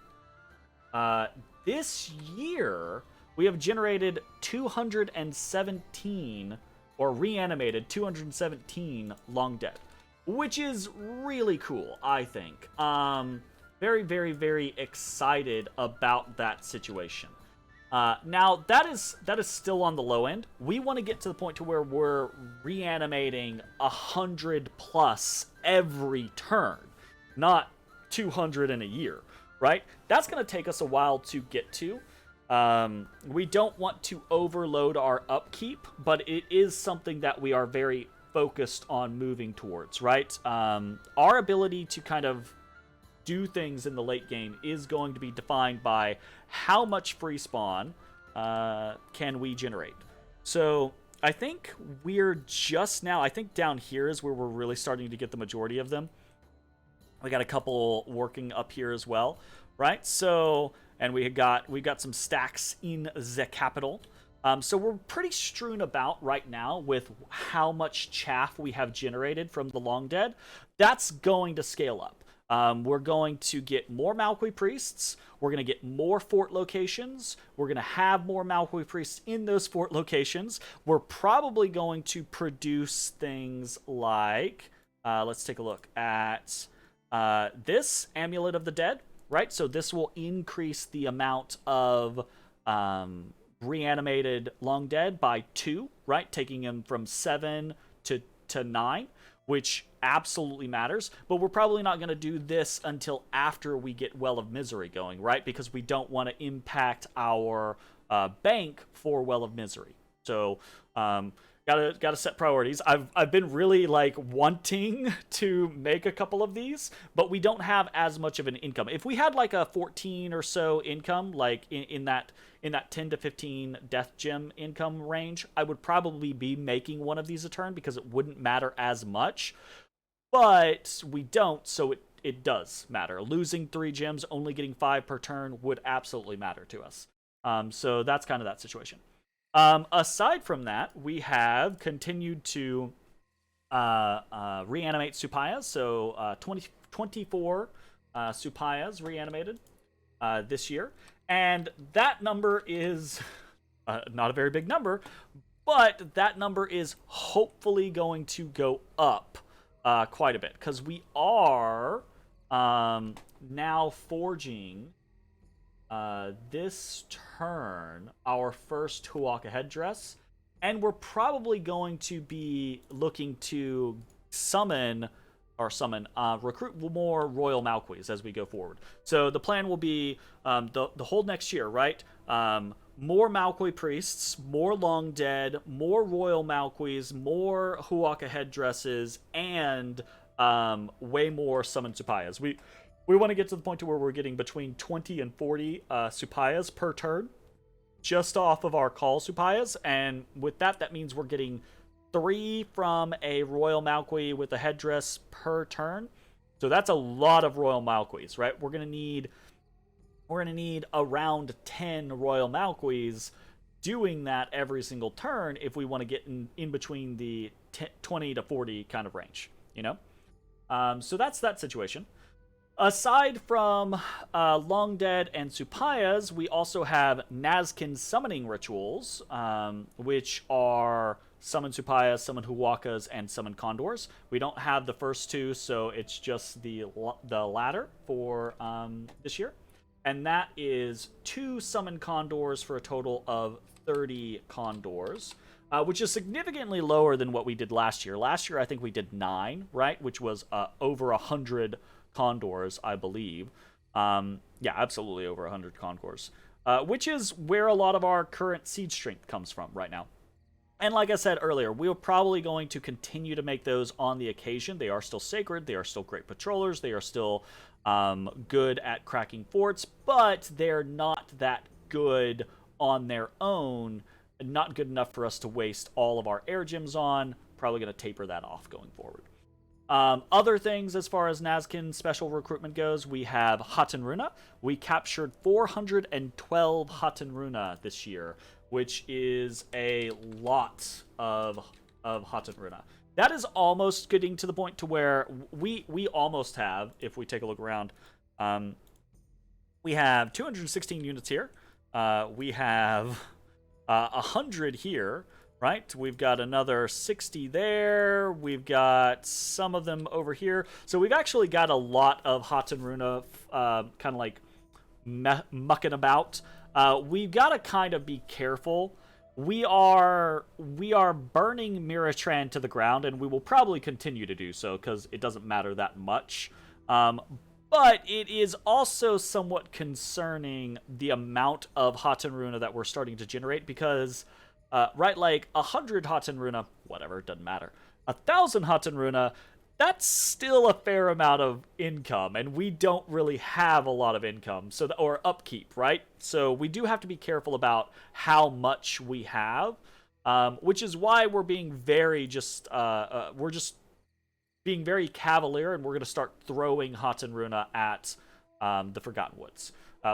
this year, we have generated 217, or reanimated 217 Long Dead, which is really cool, I think. Very, very, very excited about that situation. Now, that is still on the low end. We want to get to the point to where we're reanimating 100 plus every turn, not 200 in a year, right? That's going to take us a while to get to. We don't want to overload our upkeep, but it is something that we are very focused on moving towards, right? Our ability to kind of do things in the late game is going to be defined by how much free spawn can we generate. So I think we're just now, I think down here is where we're really starting to get the majority of them. We got a couple working up here as well, right? So, and we've got some stacks in the capital. So we're pretty strewn about right now with how much chaff we have generated from the Long Dead. That's going to scale up. We're going to get more Malqui priests. We're going to get more fort locations. We're going to have more Malqui priests in those fort locations. We're probably going to produce things like, let's take a look at this Amulet of the Dead, right? So this will increase the amount of reanimated Long Dead by 2, right? Taking them from 7 to 9, which absolutely matters. But we're probably not going to do this until after we get Well of Misery going, right? Because we don't want to impact our bank for Well of Misery. So gotta set priorities. I've been really like wanting to make a couple of these, but we don't have as much of an income. If we had like a 14 or so income, like in that 10 to 15 death gem income range, I would probably be making one of these a turn because it wouldn't matter as much. But we don't, so it does matter. Losing 3 gems, only getting 5 per turn would absolutely matter to us. So that's kind of that situation. Aside from that, we have continued to reanimate Supayas. So 24 Supayas reanimated this year. And that number is not a very big number, but that number is hopefully going to go up quite a bit. Because we are now forging this turn our first Huaka headdress, and we're probably going to be looking to recruit more Royal Malquis as we go forward. So the plan will be the whole next year, right? More Malqui priests, more Long Dead, more Royal Malquis, more Huaka headdresses, and way more Summon Supayas. We want to get to the point to where we're getting between 20 and 40 Supayas per turn, just off of our call Supayas, and with that means we're getting 3 from a Royal Malqui with a headdress per turn. So that's a lot of Royal Malquis, right? We're gonna need around 10 Royal Malquis doing that every single turn if we want to get in between the 20 to 40 kind of range, you know? So that's that situation. Aside from Long Dead and Supayas, we also have Nazcan summoning rituals, which are Summon Supayas, Summon Huakas, and Summon Condors. We don't have the first 2, so it's just the latter for this year. And that is 2 Summon Condors for a total of 30 Condors, which is significantly lower than what we did last year. Last year, I think we did 9, right? Which was over 100 Condors, I believe. Yeah, absolutely over 100 Condors, which is where a lot of our current siege strength comes from right now. And like I said earlier, we're probably going to continue to make those on the occasion. They are still sacred. They are still great patrollers. They are still good at cracking forts, but they're not that good on their own. Not good enough for us to waste all of our air gems on. Probably going to taper that off going forward. Other things as far as Nazcan special recruitment goes, we have Hatenruna. We captured 412 Hatenruna this year, which is a lot of Hatenruna. That is almost getting to the point to where we almost have, if we take a look around, we have 216 units here. We have 100 here. Right, we've got another 60 there. We've got some of them over here. So we've actually got a lot of Hatenruna kind of like mucking about. We've got to kind of be careful. We are burning Miratran to the ground, and we will probably continue to do so because it doesn't matter that much. But it is also somewhat concerning the amount of Hatenruna that we're starting to generate because, right, like 100 Hatenruna, whatever, doesn't matter. 1,000 Hatenruna, that's still a fair amount of income, and we don't really have a lot of income, or upkeep, right? So we do have to be careful about how much we have, which is why we're being we're just being very cavalier, and we're going to start throwing Hatenruna at the Forgotten Woods.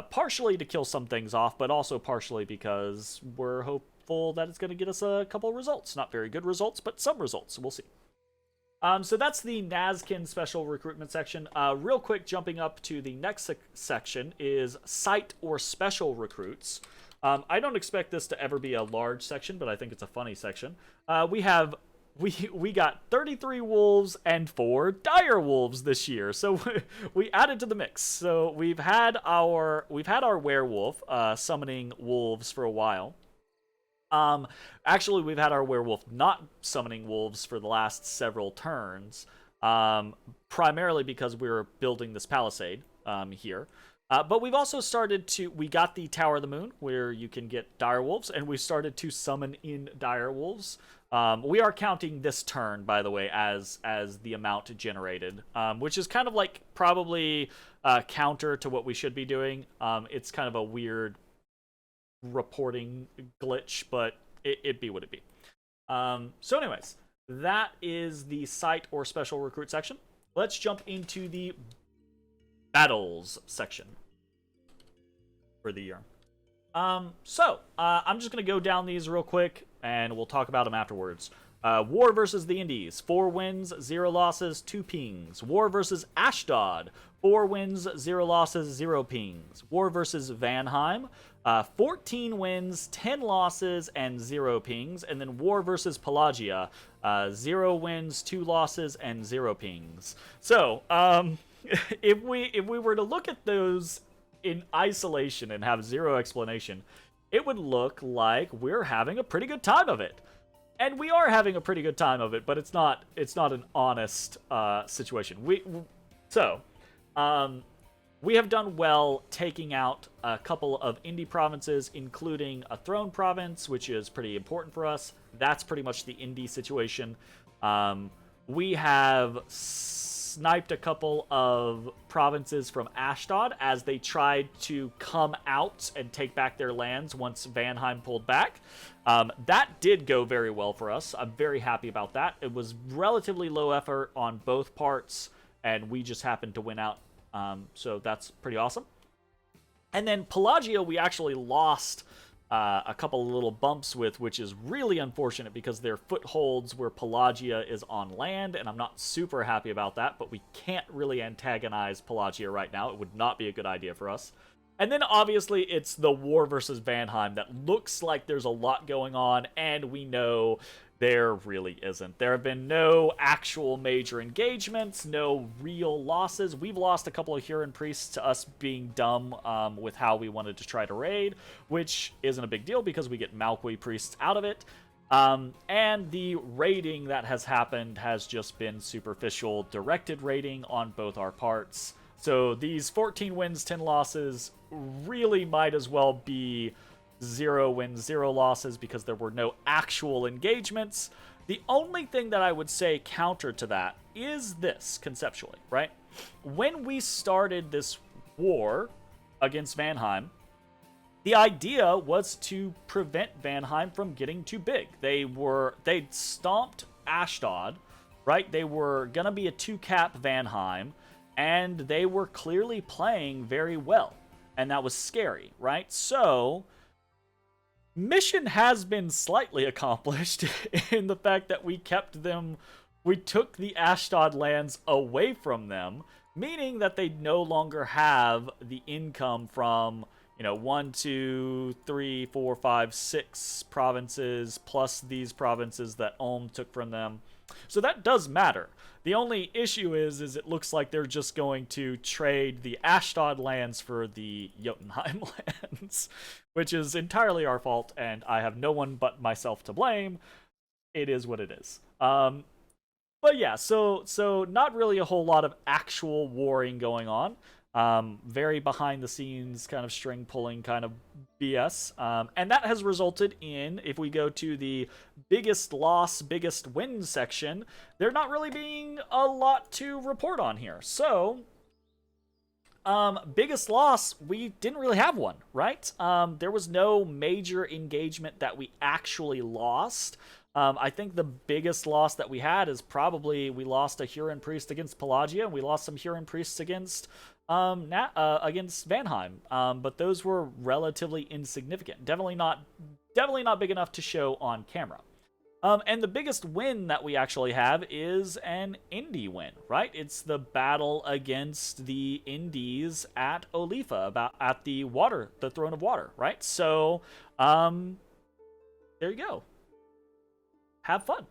Partially to kill some things off, but also partially because we're hopeful that it's going to get us a couple of results. Not very good results, but some results. We'll see. So that's the Nazcan special recruitment section. Real quick, jumping up to the next section is site or special recruits. I don't expect this to ever be a large section, but I think it's a funny section. We got 33 wolves and 4 dire wolves this year, so we added to the mix. So we've had our werewolf summoning wolves for a while. Actually, we've had our werewolf not summoning wolves for the last several turns, primarily because we were building this palisade here. But we've also we got the Tower of the Moon, where you can get dire wolves, and we started to summon in dire wolves. We are counting this turn, by the way, as the amount generated, which is kind of like probably counter to what we should be doing. It's kind of a weird reporting glitch, but it be what it be. So anyways, that is the site or special recruit section. Let's jump into the battles section for the year. I'm just going to go down these real quick, and we'll talk about them afterwards. War versus the Indies, 4 wins, 0 losses, 2 pings. War versus Ashdod, 4 wins, 0 losses, 0 pings. War versus Vanheim, 14 wins, 10 losses, and 0 pings. And then War versus Pelagia, 0 wins, 2 losses, and 0 pings. So, if we were to look at those in isolation and have 0 explanation, it would look like we're having a pretty good time of it. And we are having a pretty good time of it, but it's not an honest situation. We have done well taking out a couple of indie provinces, including a throne province, which is pretty important for us. That's pretty much the indie situation. We have sniped a couple of provinces from Ashdod as they tried to come out and take back their lands once Vanheim pulled back. That did go very well for us. I'm very happy about that. It was relatively low effort on both parts, and we just happened to win out. So that's pretty awesome. And then Pelagia, we actually lost a couple of little bumps with, which is really unfortunate because they're footholds where Pelagia is on land, and I'm not super happy about that, but we can't really antagonize Pelagia right now. It would not be a good idea for us. And then obviously it's the war versus Vanheim that looks like there's a lot going on, and we know there really isn't. There have been no actual major engagements, no real losses. We've lost a couple of Huron priests to us being dumb with how we wanted to try to raid, which isn't a big deal because we get Malqui priests out of it. And the raiding that has happened has just been superficial, directed raiding on both our parts. So these 14 wins, 10 losses really might as well be 0 wins, 0 losses because there were no actual engagements. The only thing that I would say counter to that is this, conceptually, right? When we started this war against Vanheim, the idea was to prevent Vanheim from getting too big. They'd stomped Ashdod, right? They were gonna be a 2-cap Vanheim, and they were clearly playing very well, and that was scary, right? So mission has been slightly accomplished in the fact that we took the Ashdod lands away from them, meaning that they no longer have the income from 1, 2, 3, 4, 5, 6 provinces, plus these provinces that Ulm took from them. So that does matter. The only issue is it looks like they're just going to trade the Ashdod lands for the Jotunheim lands, which is entirely our fault, and I have no one but myself to blame. It is what it is. But yeah, so not really a whole lot of actual warring going on. Very behind the scenes kind of string pulling kind of BS. And that has resulted in, if we go to the biggest loss, biggest win section, there not really being a lot to report on here. So, biggest loss, we didn't really have one, right? There was no major engagement that we actually lost. I think the biggest loss that we had is probably we lost a Huron priest against Pelagia, and we lost some Huron priests against against Vanheim. But those were relatively insignificant. Definitely not big enough to show on camera. And the biggest win that we actually have is an indie win, right? It's the battle against the indies at Olifa, at the Throne of Water, right? So, there you go. Have fun.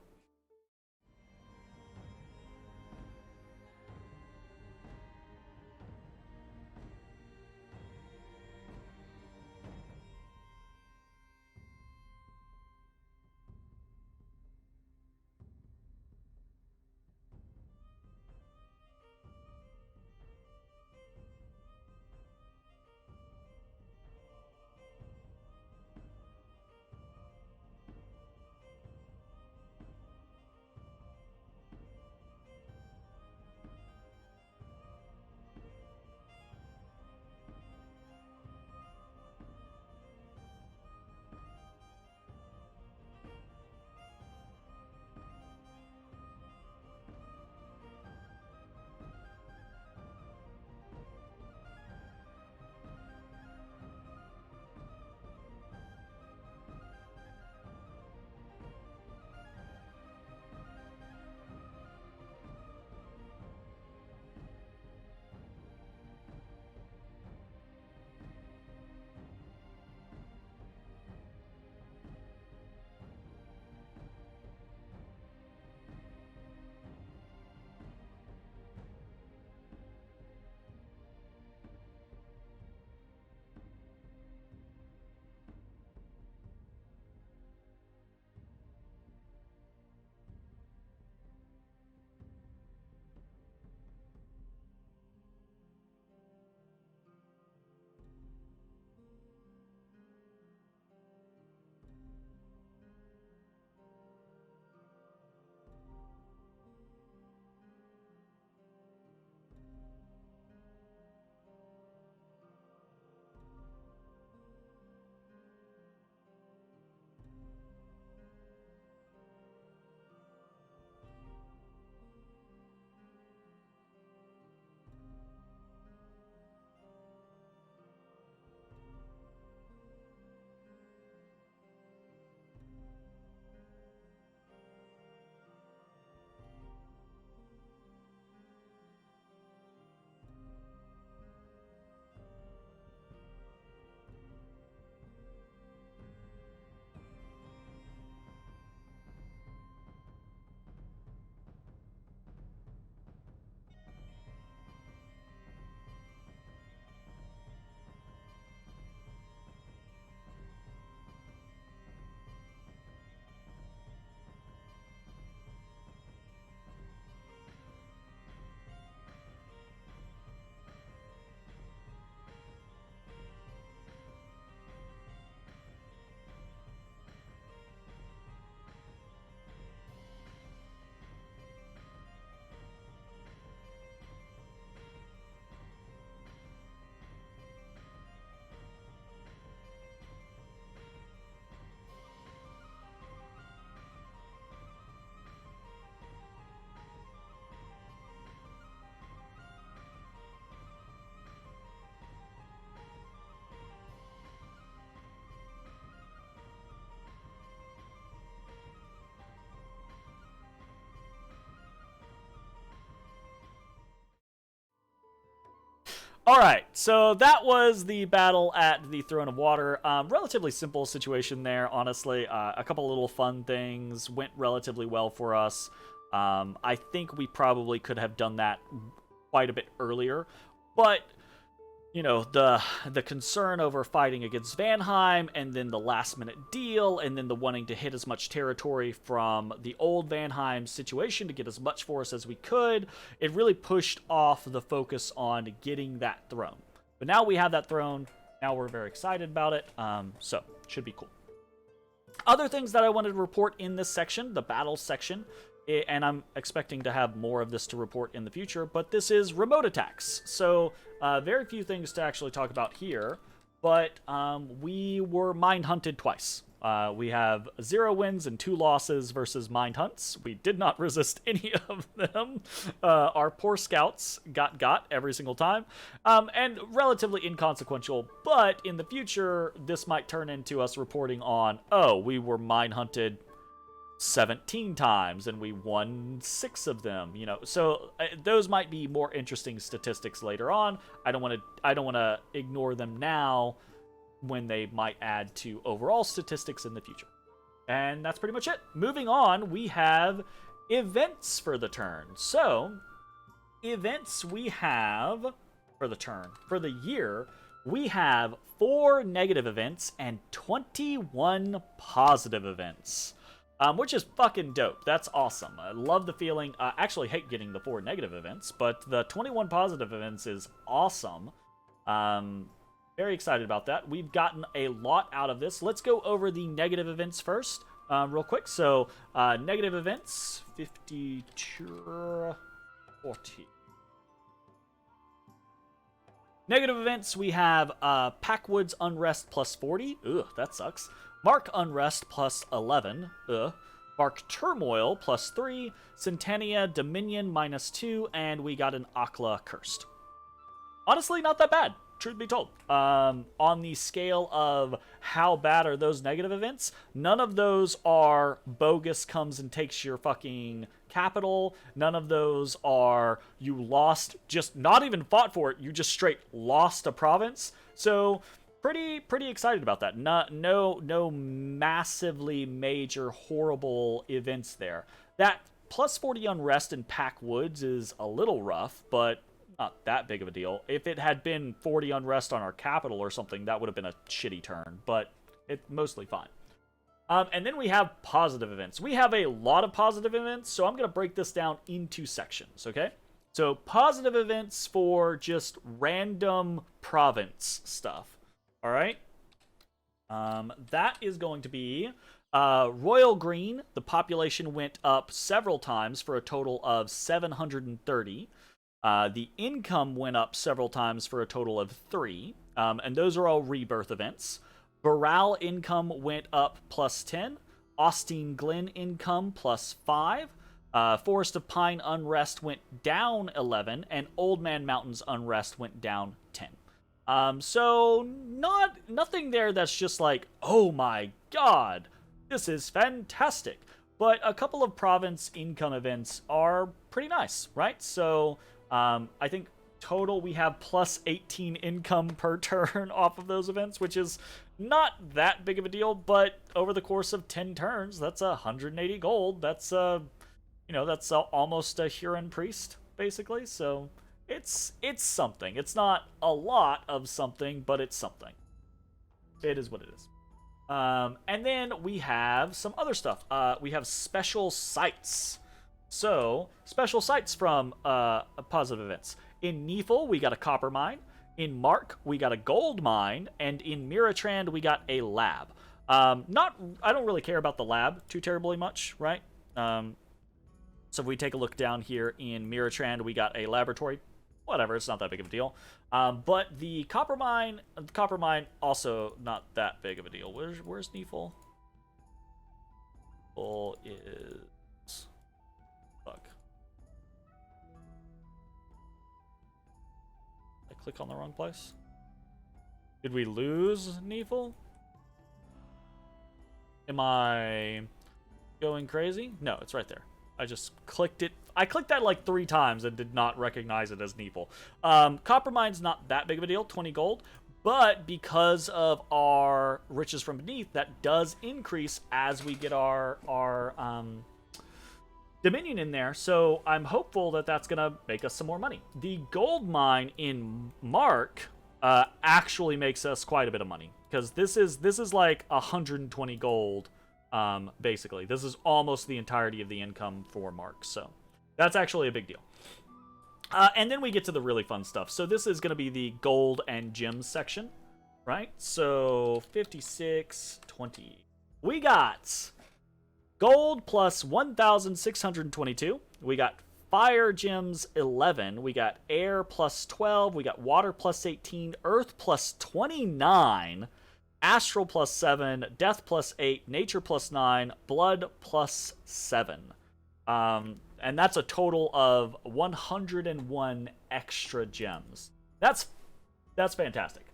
All right, so that was the battle at the Throne of Water. Relatively simple situation there, honestly. A couple little fun things went relatively well for us. I think we probably could have done that quite a bit earlier, but you know, the concern over fighting against Vanheim, and then the last minute deal, and then the wanting to hit as much territory from the old Vanheim situation to get as much for us as we could. It really pushed off the focus on getting that throne. But now we have that throne. Now we're very excited about it. So should be cool. Other things that I wanted to report in this section, the battles section, and I'm expecting to have more of this to report in the future, but this is remote attacks. So very few things to actually talk about here, but we were mind hunted twice. We have 0 wins and 2 losses versus mind hunts. We did not resist any of them. Our poor scouts got every single time, and relatively inconsequential, but in the future, this might turn into us reporting on, oh, we were mind hunted 17 times and we won 6 of them, you know. So those might be more interesting statistics later on. I don't want to ignore them now when they might add to overall statistics in the future. And that's pretty much it. Moving on, we have events for the turn. So events we have for the turn, for the year, we have 4 negative events and 21 positive events. Which is fucking dope. That's awesome. I love the feeling. I actually hate getting the 4 negative events, but the 21 positive events is awesome. Very excited about that. We've gotten a lot out of this. Let's go over the negative events first, real quick. So, negative events, 52, 40. Negative events, we have Packwood's Unrest plus 40. Ugh, that sucks. Mark Unrest plus 11. Ugh. Mark Turmoil plus 3. Centennia Dominion minus 2. And we got an Akla Cursed. Honestly, not that bad, truth be told. On the scale of how bad are those negative events, none of those are bogus comes and takes your fucking capital. None of those are you lost, just not even fought for it, you just straight lost a province. So pretty excited about that. No massively major horrible events there. That plus 40 unrest in Packwoods is a little rough, but not that big of a deal. If it had been 40 unrest on our capital or something, that would have been a shitty turn, but it's mostly fine. And then we have positive events. We have a lot of positive events, so I'm going to break this down into sections, okay? So positive events for just random province stuff. All right. That is going to be Royal Green. The population went up several times for a total of 730. The income went up several times for a total of 3. And those are all rebirth events. Baral income went up plus 10. Austin Glen income plus 5. Forest of Pine unrest went down 11. And Old Man Mountain's unrest went down 10. So nothing there that's just like, oh my god, this is fantastic. But a couple of province income events are pretty nice, right? So, I think total we have plus 18 income per turn off of those events, which is not that big of a deal, but over the course of 10 turns, that's 180 gold. That's, that's almost a Huron priest, basically, so it's something. It's not a lot of something, but it's something. It is what it is. And then we have some other stuff. We have special sites. So, special sites from positive events. In Neefel, we got a copper mine. In Mark, we got a gold mine. And in Miratrand, we got a lab. I don't really care about the lab too terribly much, right? So if we take a look down here in Miratrand, we got a laboratory. Whatever, it's not that big of a deal. But the copper mine, also not that big of a deal. Where's Neefel? Neefel is... Fuck. I click on the wrong place? Did we lose Neefel? Am I going crazy? No, it's right there. I just clicked it. I clicked that like 3 times and did not recognize it as Neefel. Copper mine's not that big of a deal, 20 gold. But because of our riches from beneath, that does increase as we get our Dominion in there. So I'm hopeful that that's going to make us some more money. The gold mine in Mark actually makes us quite a bit of money, because this is like 120 gold, basically. This is almost the entirety of the income for Mark, so that's actually a big deal. And then we get to the really fun stuff. So this is going to be the gold and gems section, right? So 56, 20. We got gold plus 1,622. We got fire gems 11. We got air plus 12. We got water plus 18. Earth plus 29. Astral plus 7. Death plus 8. Nature plus 9. Blood plus 7. And that's a total of 101 extra gems. That's fantastic.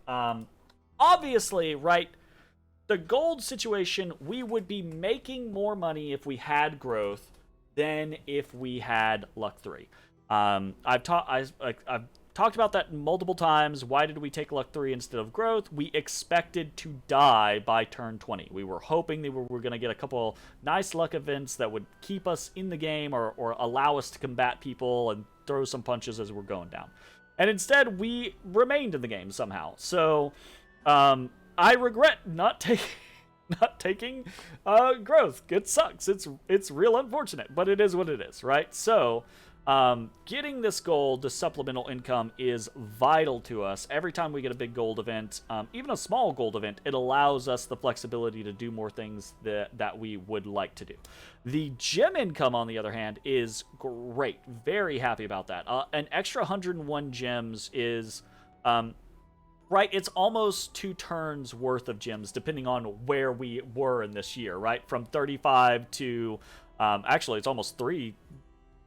Obviously, right, the gold situation, we would be making more money if we had growth than if we had luck 3. I've talked about that multiple times. Why did we take luck 3 instead of growth? We expected to die by turn 20. We were hoping that we were going to get a couple nice luck events that would keep us in the game, or allow us to combat people and throw some punches as we're going down. And instead, we remained in the game somehow. So, I regret not taking growth. It sucks. It's real unfortunate, but it is what it is, right? So, getting this gold, the supplemental income, is vital to us. Every time we get a big gold event, even a small gold event, it allows us the flexibility to do more things that we would like to do. The gem income, on the other hand, is great. Very happy about that. An extra 101 gems is, right, it's almost 2 turns worth of gems, depending on where we were in this year, right? From 35 to, actually, it's almost 3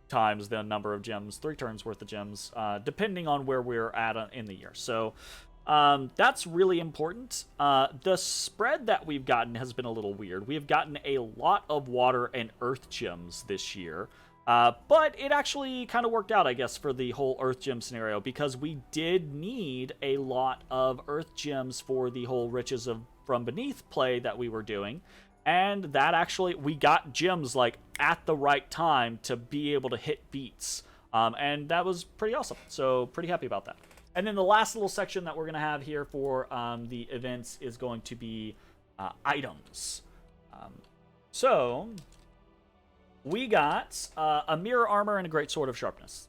times the number of gems, 3 turns worth of gems, depending on where we're at in the year. So that's really important. The spread that we've gotten has been a little weird. We have gotten a lot of water and earth gems this year, but it actually kind of worked out, I guess, for the whole earth gem scenario, because we did need a lot of earth gems for the whole riches from beneath play that we were doing. And that actually, we got gems, like, at the right time to be able to hit beats. And that was pretty awesome. So, pretty happy about that. And then the last little section that we're going to have here for the events is going to be items. So, we got a mirror armor and a great sword of sharpness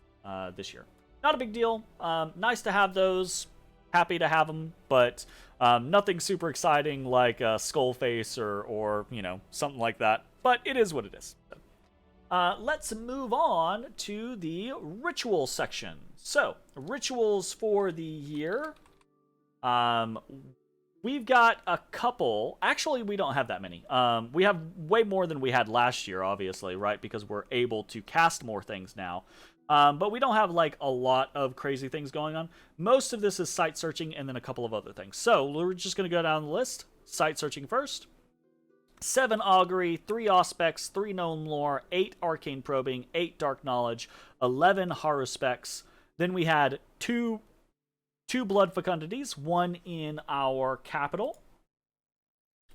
this year. Not a big deal. Nice to have those. Happy to have them, but nothing super exciting like a skull face or you know, something like that. But it is what it is. Let's move on to the ritual section. So, rituals for the year. We've got a couple. Actually, we don't have that many. We have way more than we had last year, obviously, right? Because we're able to cast more things now. But we don't have, like, a lot of crazy things going on. Most of this is site searching and then a couple of other things. So, we're just going to go down the list. Site searching first. 7 augury, 3 auspex, 3 known lore, 8 arcane probing, 8 dark knowledge, 11 haruspects. Then we had two blood fecundities, 1 in our capital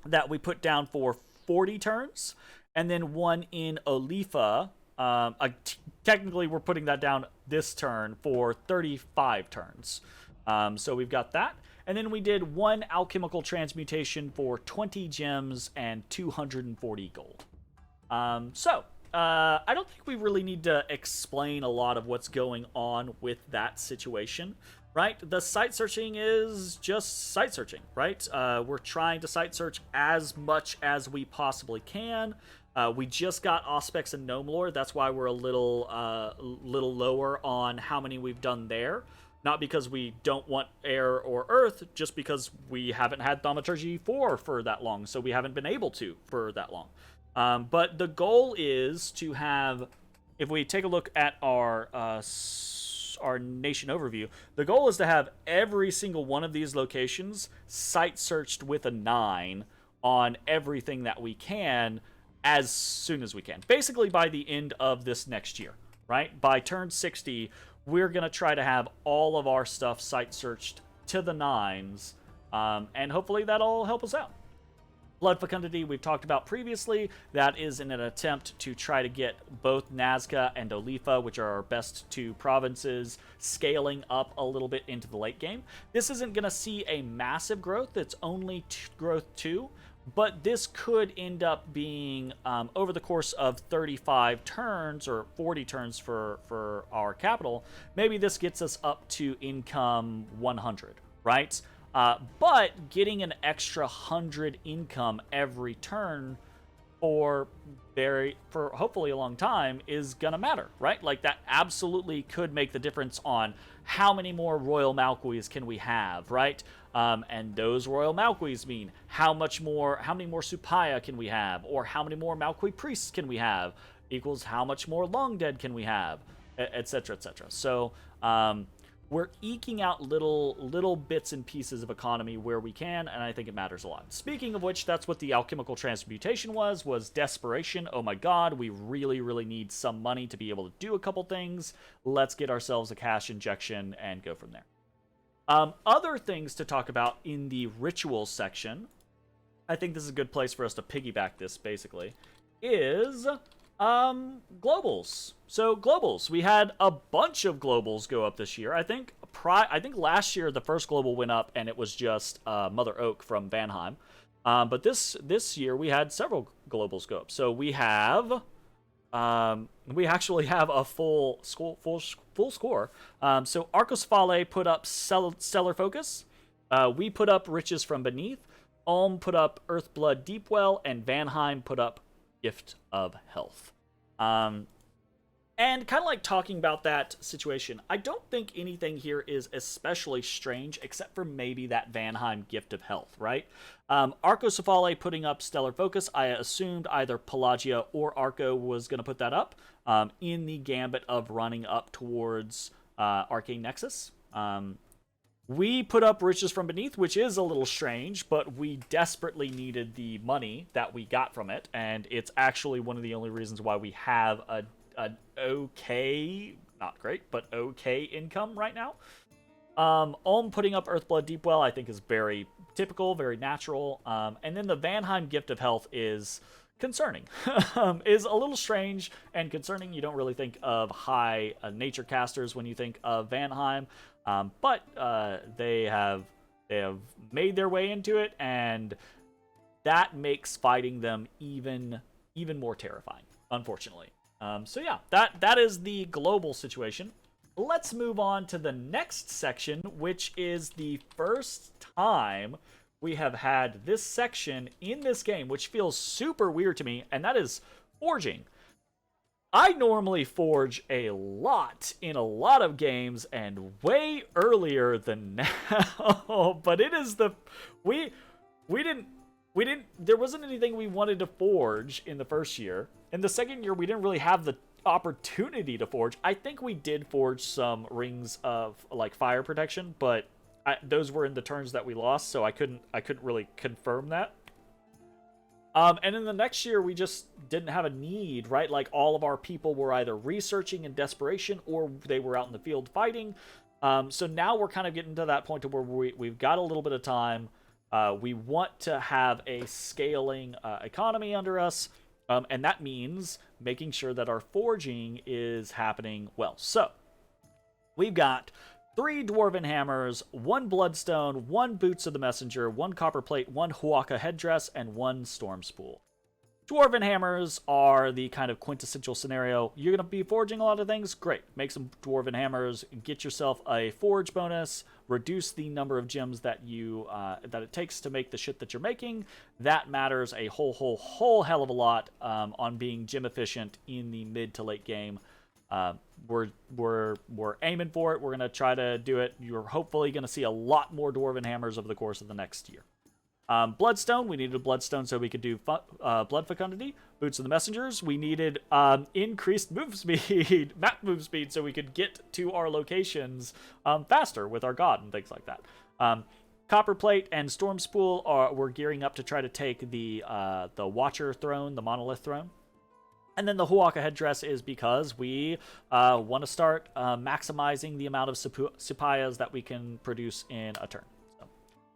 that we put down for 40 turns, and then 1 in Olifa. Technically, we're putting that down this turn for 35 turns. So we've got that. And then we did 1 alchemical transmutation for 20 gems and 240 gold. I don't think we really need to explain a lot of what's going on with that situation, right? The site searching is just site searching, right? We're trying to site search as much as we possibly can. We just got Auspex and Gnome Lore. That's why we're a little lower on how many we've done there. Not because we don't want air or earth, just because we haven't had Thaumaturgy 4 for that long, so we haven't been able to for that long. But the goal is to have, if we take a look at our nation overview, the goal is to have every single one of these locations site searched with a 9 on everything that we can as soon as we can. Basically by the end of this next year, right? By turn 60, we're going to try to have all of our stuff site searched to the 9s, and hopefully that'll help us out. Blood Fecundity, we've talked about previously. That is in an attempt to try to get both Nazca and Olifa, which are our best two provinces, scaling up a little bit into the late game. This isn't going to see a massive growth. It's only growth 2. But this could end up being, over the course of 35 turns, or 40 turns for our capital, maybe this gets us up to income 100, right? But getting an extra 100 income every turn for hopefully a long time is gonna matter, right? Like, that absolutely could make the difference on how many more Royal Malquis can we have, right? And those Royal Malquis mean how many more Supaya can we have, or how many more Malqui priests can we have, equals how much more Long Dead can we have, etc., etc. So, we're eking out little bits and pieces of economy where we can, and I think it matters a lot. Speaking of which, that's what the alchemical transmutation was desperation. Oh my god, we really need some money to be able to do a couple things. Let's get ourselves a cash injection and go from there. Other things to talk about in the rituals section, I think this is a good place for us to piggyback this, basically, is globals. So globals, we had a bunch of globals go up this year. I think last year the first global went up and it was just Mother Oak from Vanheim. But this year we had several globals go up. So we actually have a full score. So Arcosfale put up Stellar Focus. We put up Riches from Beneath. Ulm put up Earthblood Deepwell, and Vanheim put up Gift of Health. And kind of like talking about that situation, I don't think anything here is especially strange, except for maybe that Vanheim Gift of Health, right? Arcocephale putting up Stellar Focus. I assumed either Pelagia or Arco was going to put that up in the gambit of running up towards Arcane Nexus. We put up Riches from Beneath, which is a little strange, but we desperately needed the money that we got from it, and it's actually one of the only reasons why we have an okay, not great, but okay income right now. Ulm putting up Earthblood Deepwell, I think, is very typical, very natural. And then the Vanheim Gift of Health is concerning. Is a little strange and concerning. You don't really think of high nature casters when you think of Vanheim. But they have made their way into it, and that makes fighting them even more terrifying, unfortunately. So yeah, that is the global situation. Let's move on to the next section, which is the first time we have had this section in this game, which feels super weird to me, and that is forging. I normally forge a lot in a lot of games and way earlier than now, but it is we didn't, there wasn't anything we wanted to forge in the first year. In the second year, we didn't really have the opportunity to forge. I think we did forge some rings of like fire protection, but those were in the turns that we lost, so I couldn't really confirm that. And in the next year, we just didn't have a need, right? Like, all of our people were either researching in desperation or they were out in the field fighting. So now we're kind of getting to that point to where we've got a little bit of time. We want to have a scaling economy under us, and that means making sure that our forging is happening well. So we've got 3 Dwarven Hammers, 1 Bloodstone, 1 Boots of the Messenger, 1 Copper Plate, 1 Huaka Headdress, and 1 Storm Spool. Dwarven Hammers are the kind of quintessential scenario. You're going to be forging a lot of things? Great. Make some Dwarven Hammers, get yourself a forge bonus, reduce the number of gems that that it takes to make the shit that you're making. That matters a whole hell of a lot on being gem efficient in the mid to late game. We're aiming for it. We're going to try to do it. You're hopefully going to see a lot more Dwarven Hammers over the course of the next year. Bloodstone, we needed a Bloodstone so we could do Blood Fecundity. Boots of the Messengers, we needed increased move speed, map move speed, so we could get to our locations faster with our god and things like that. Copper Plate and Storm Spool we're gearing up to try to take the Watcher Throne, the Monolith Throne. And then the Huaka Headdress is because we want to start maximizing the amount of Supayas that we can produce in a turn.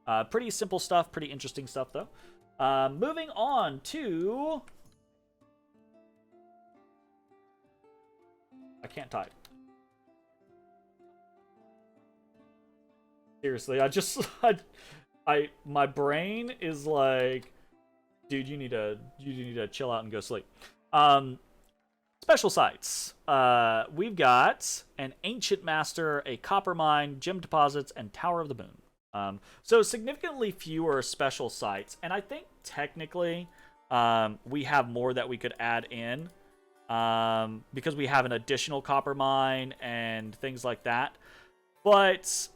So, pretty simple stuff, pretty interesting stuff, though. Moving on to... I can't type. Seriously, my brain is like, dude, you need to chill out and go sleep. Special sites. We've got an Ancient Master, a Copper Mine, Gem Deposits, and Tower of the Moon. So significantly fewer special sites, and I think technically we have more that we could add in because we have an additional Copper Mine and things like that. But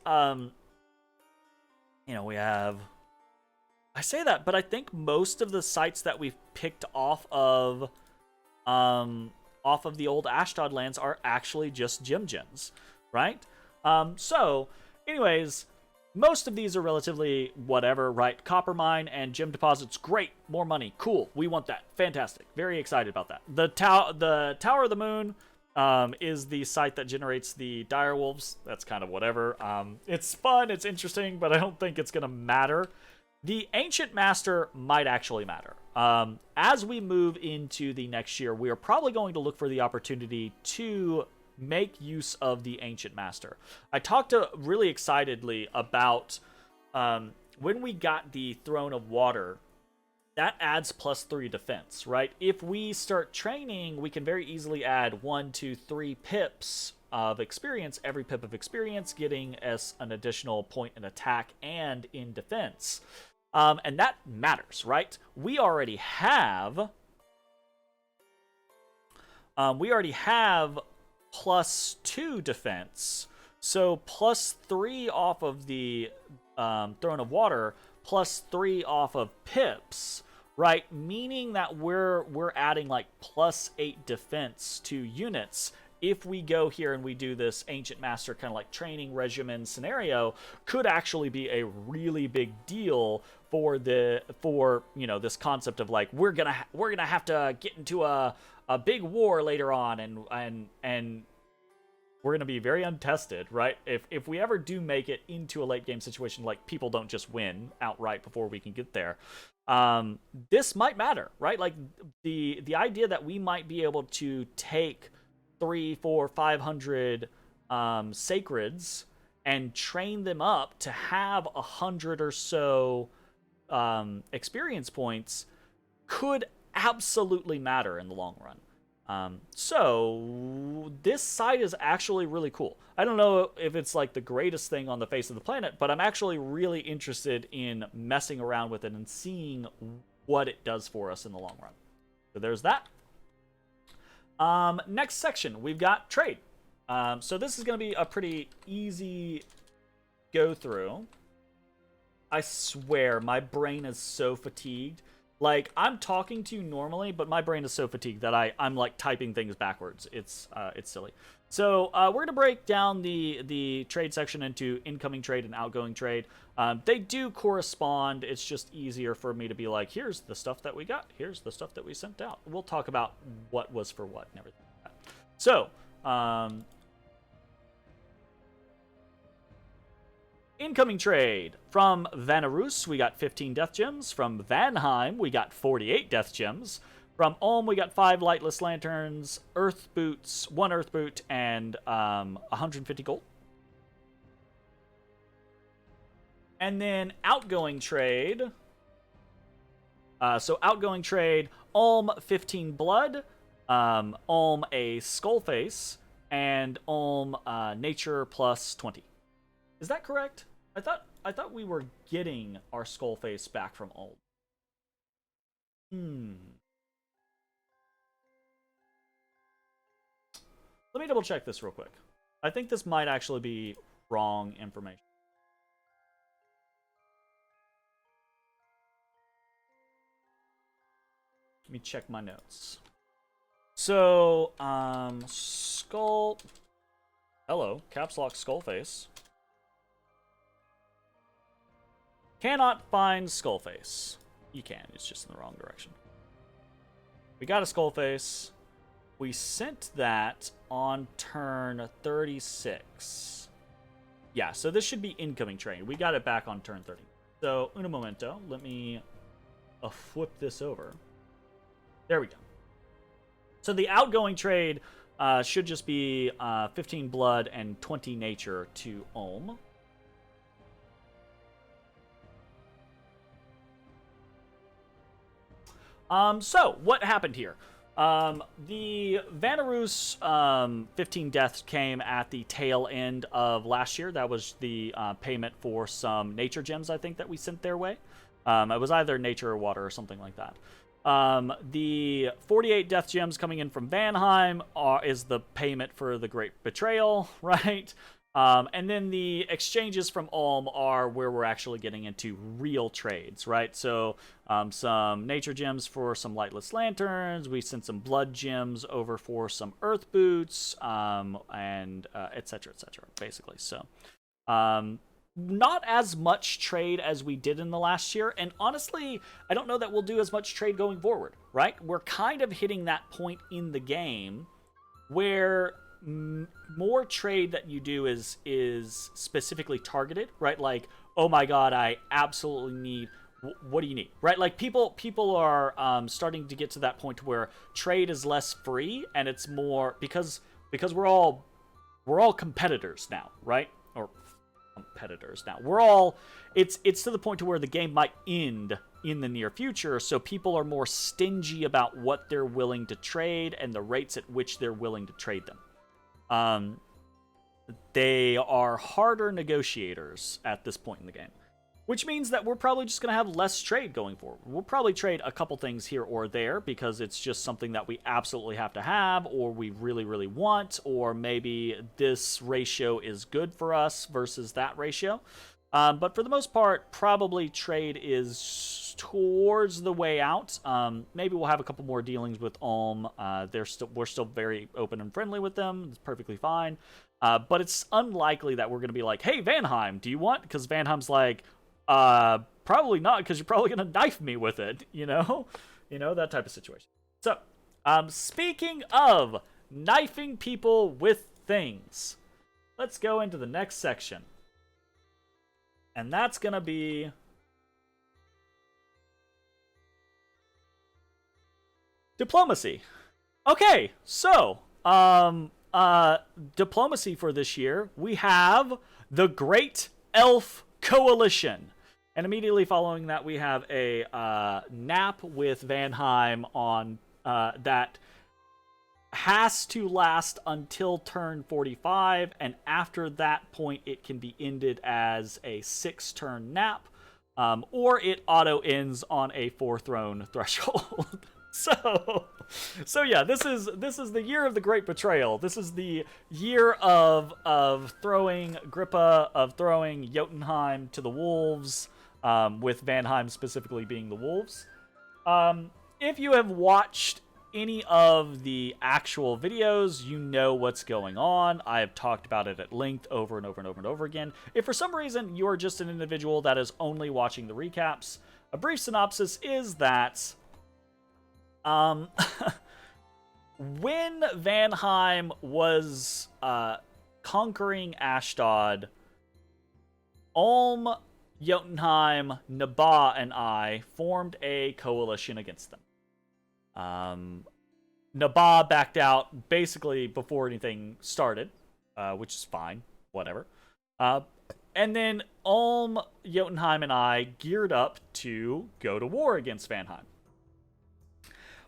we have... I say that, but I think most of the sites that we've picked off of the old Ashdod lands are actually just gemgens, right? So, anyways, most of these are relatively whatever, right? Copper mine and gem deposits, great, more money, cool, we want that, fantastic, very excited about that. The Tower of the Moon is the site that generates the direwolves. That's kind of whatever. It's fun, it's interesting, but I don't think it's gonna matter. The Ancient Master might actually matter. As we move into the next year, we are probably going to look for the opportunity to make use of the Ancient Master. I talked really excitedly about when we got the Throne of Water, that adds +3 defense, right? If we start training, we can very easily add 1, 2, 3 pips of experience, every pip of experience getting us an additional point in attack and in defense. And that matters, right? We already have +2 defense, so +3 off of the Throne of Water, +3 off of pips, right? Meaning that we're adding like +8 defense to units. If we go here and we do this Ancient Master kind of like training regimen scenario, could actually be a really big deal for this concept of like we're gonna have to get into a big war later on, and we're gonna be very untested, right? If we ever do make it into a late game situation, like people don't just win outright before we can get there, this might matter, right? Like the idea that we might be able to take 300, 400, 500 sacreds and train them up to have 100 or so experience points could absolutely matter in the long run. So this site is actually really cool. I don't know if it's like the greatest thing on the face of the planet, but I'm actually really interested in messing around with it and seeing what it does for us in the long run. So there's that. Next section, we've got trade. So this is going to be a pretty easy go through. I swear, my brain is so fatigued. Like, I'm talking to you normally, but my brain is so fatigued that I'm like typing things backwards. It's silly. So we're going to break down the trade section into incoming trade and outgoing trade. They do correspond. It's just easier for me to be like, here's the stuff that we got. Here's the stuff that we sent out. We'll talk about what was for what and everything like that. So, incoming trade. From Vanarus, we got 15 death gems. From Vanheim, we got 48 death gems. From Ulm, we got 5 lightless lanterns, earth boots, 1 earth boot, and 150 gold. And then outgoing trade. So outgoing trade, Ulm 15 blood, Ulm a skull face, and Ulm nature plus 20. Is that correct? I thought we were getting our skull face back from Ulm. Let me double check this real quick. I think this might actually be wrong information. Let me check my notes. So, skull... Hello, caps lock skull face. Cannot find skull face. You can, it's just in the wrong direction. We got a skull face. We sent that on turn 36. Yeah, so this should be incoming trade. We got it back on turn 30. So, un momento. Let me flip this over. There we go. So the outgoing trade should just be 15 blood and 20 nature to Ulm. So, what happened here? The Vanarus 15 deaths came at the tail end of last year. That was the payment for some nature gems, I think, that we sent their way. It was either nature or water or something like that. The 48 death gems coming in from Vanheim is the payment for the Great Betrayal, right? And then the exchanges from Ulm are where we're actually getting into real trades, right? So some nature gems for some lightless lanterns. We sent some blood gems over for some earth boots, and etc., basically. So not as much trade as we did in the last year. And honestly, I don't know that we'll do as much trade going forward, right? We're kind of hitting that point in the game where more trade that you do is specifically targeted, right? Like, oh my god, I absolutely need, what do you need, right? Like people are starting to get to that point where trade is less free and it's more because we're all competitors now, right? Or competitors now. We're all, it's to the point to where the game might end in the near future, so people are more stingy about what they're willing to trade and the rates at which they're willing to trade them. They are harder negotiators at this point in the game, which means that we're probably just going to have less trade going forward. We'll probably trade a couple things here or there because it's just something that we absolutely have to have, or we really, really want, or maybe this ratio is good for us versus that ratio. But for the most part, probably trade is towards the way out. Maybe we'll have a couple more dealings with Ulm. We're still very open and friendly with them. It's perfectly fine. But it's unlikely that we're going to be like, hey, Vanheim, do you want? Because Vanheim's like, probably not, because you're probably going to knife me with it, you know? That type of situation. So, speaking of knifing people with things, let's go into the next section. And that's going to be diplomacy. Okay, so diplomacy for this year, we have the Great Elf Coalition. And immediately following that, we have a nap with Vanheim on that has to last until turn 45, and after that point it can be ended as a 6-turn nap, or it auto ends on a 4-throne threshold. So yeah, this is the year of the Great Betrayal. This is the year of throwing Grippa, of throwing Jotunheim to the wolves, with Vanheim specifically being the wolves. If you have watched any of the actual videos, you know what's going on. I have talked about it at length over and over and over and over again. If for some reason you're just an individual that is only watching the recaps, a brief synopsis is that when Vanheim was conquering Ashdod, Ulm, Jotunheim, Nabaa, and I formed a coalition against them. Nabaa backed out basically before anything started, which is fine, whatever. And then Ulm, Jotunheim, and I geared up to go to war against Vanheim.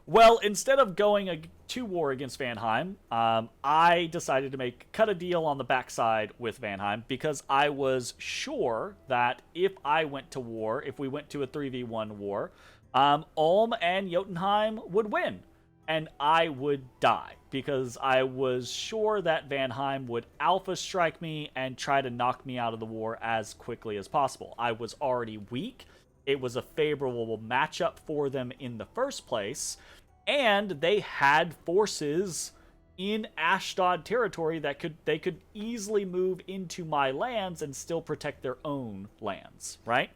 Well, instead of going to war against Vanheim, I decided to cut a deal on the backside with Vanheim, because I was sure that if I went to war, if we went to a 3v1 war, Ulm and Jotunheim would win, and I would die, because I was sure that Vanheim would alpha strike me and try to knock me out of the war as quickly as possible. I was already weak. It was a favorable matchup for them in the first place, and they had forces in Ashdod territory that they could easily move into my lands and still protect their own lands, right?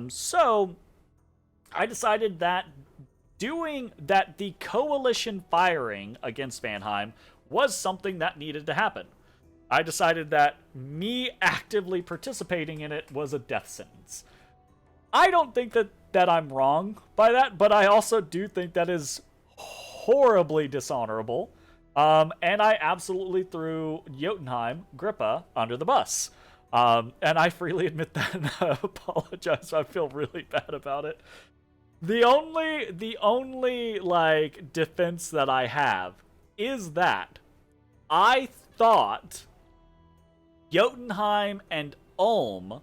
So I decided that the coalition firing against Vanheim was something that needed to happen. I decided that me actively participating in it was a death sentence. I don't think that that I'm wrong by that, but I also do think that is horribly dishonorable. And I absolutely threw Jotunheim, Grippa, under the bus. And I freely admit that and apologize. I feel really bad about it. The only like defense that I have is that I thought Jotunheim and Ulm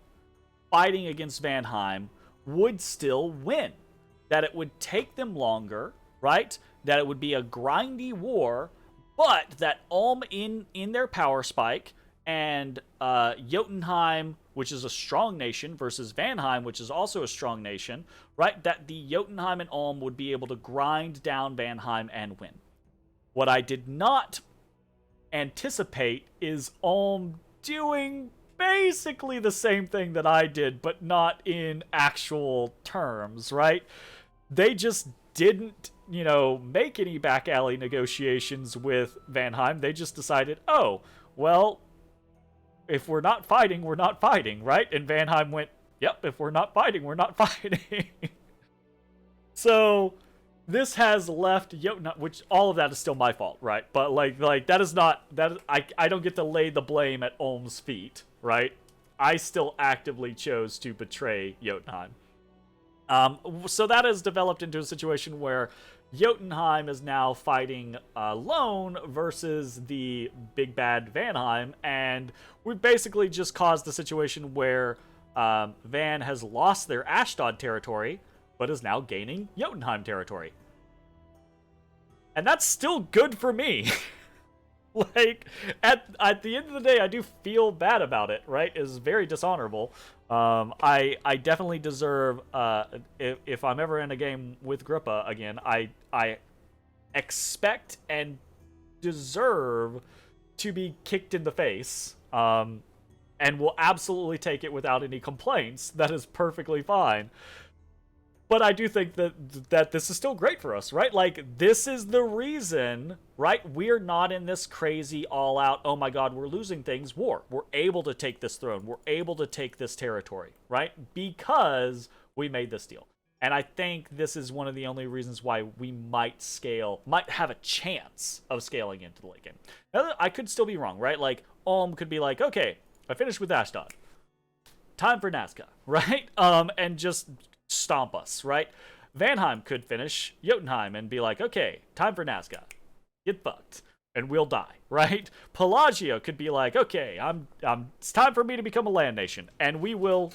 fighting against Vanheim would still win. That it would take them longer, right? That it would be a grindy war, but that Ulm in their power spike and Jotunheim, which is a strong nation, versus Vanheim, which is also a strong nation, right? That the Jotunheim and Ulm would be able to grind down Vanheim and win. What I did not anticipate is Ulm doing basically the same thing that I did, but not in actual terms, right? They just didn't, make any back alley negotiations with Vanheim. They just decided, oh, well, if we're not fighting, we're not fighting, right? And Vanheim went, yep, if we're not fighting, we're not fighting. So this has left Jotunheim, which all of that is still my fault, right? But like that is not that I don't get to lay the blame at Ulm's feet, right? I still actively chose to betray Jotunheim. So that has developed into a situation where Jotunheim is now fighting alone versus the big bad Vanheim, and we've basically just caused the situation where Van has lost their Ashdod territory, but is now gaining Jotunheim territory. And that's still good for me. Like, at the end of the day, I do feel bad about it, right? It's very dishonorable. I definitely deserve, if I'm ever in a game with Grippa again, I expect and deserve to be kicked in the face, and will absolutely take it without any complaints. That is perfectly fine. But I do think that this is still great for us, right? Like, this is the reason, right? We're not in this crazy all-out, oh my god, we're losing things, war. We're able to take this throne. We're able to take this territory, right? Because we made this deal. And I think this is one of the only reasons why we might have a chance of scaling into the late game. Now, I could still be wrong, right? Like, Ulm could be like, okay, I finished with Ashdod. Time for Nazca, right? And just stomp us, right? Vanheim could finish Jotunheim and be like, okay, time for Nazca. Get fucked. And we'll die, right? Pelagio could be like, okay, it's time for me to become a land nation, and we will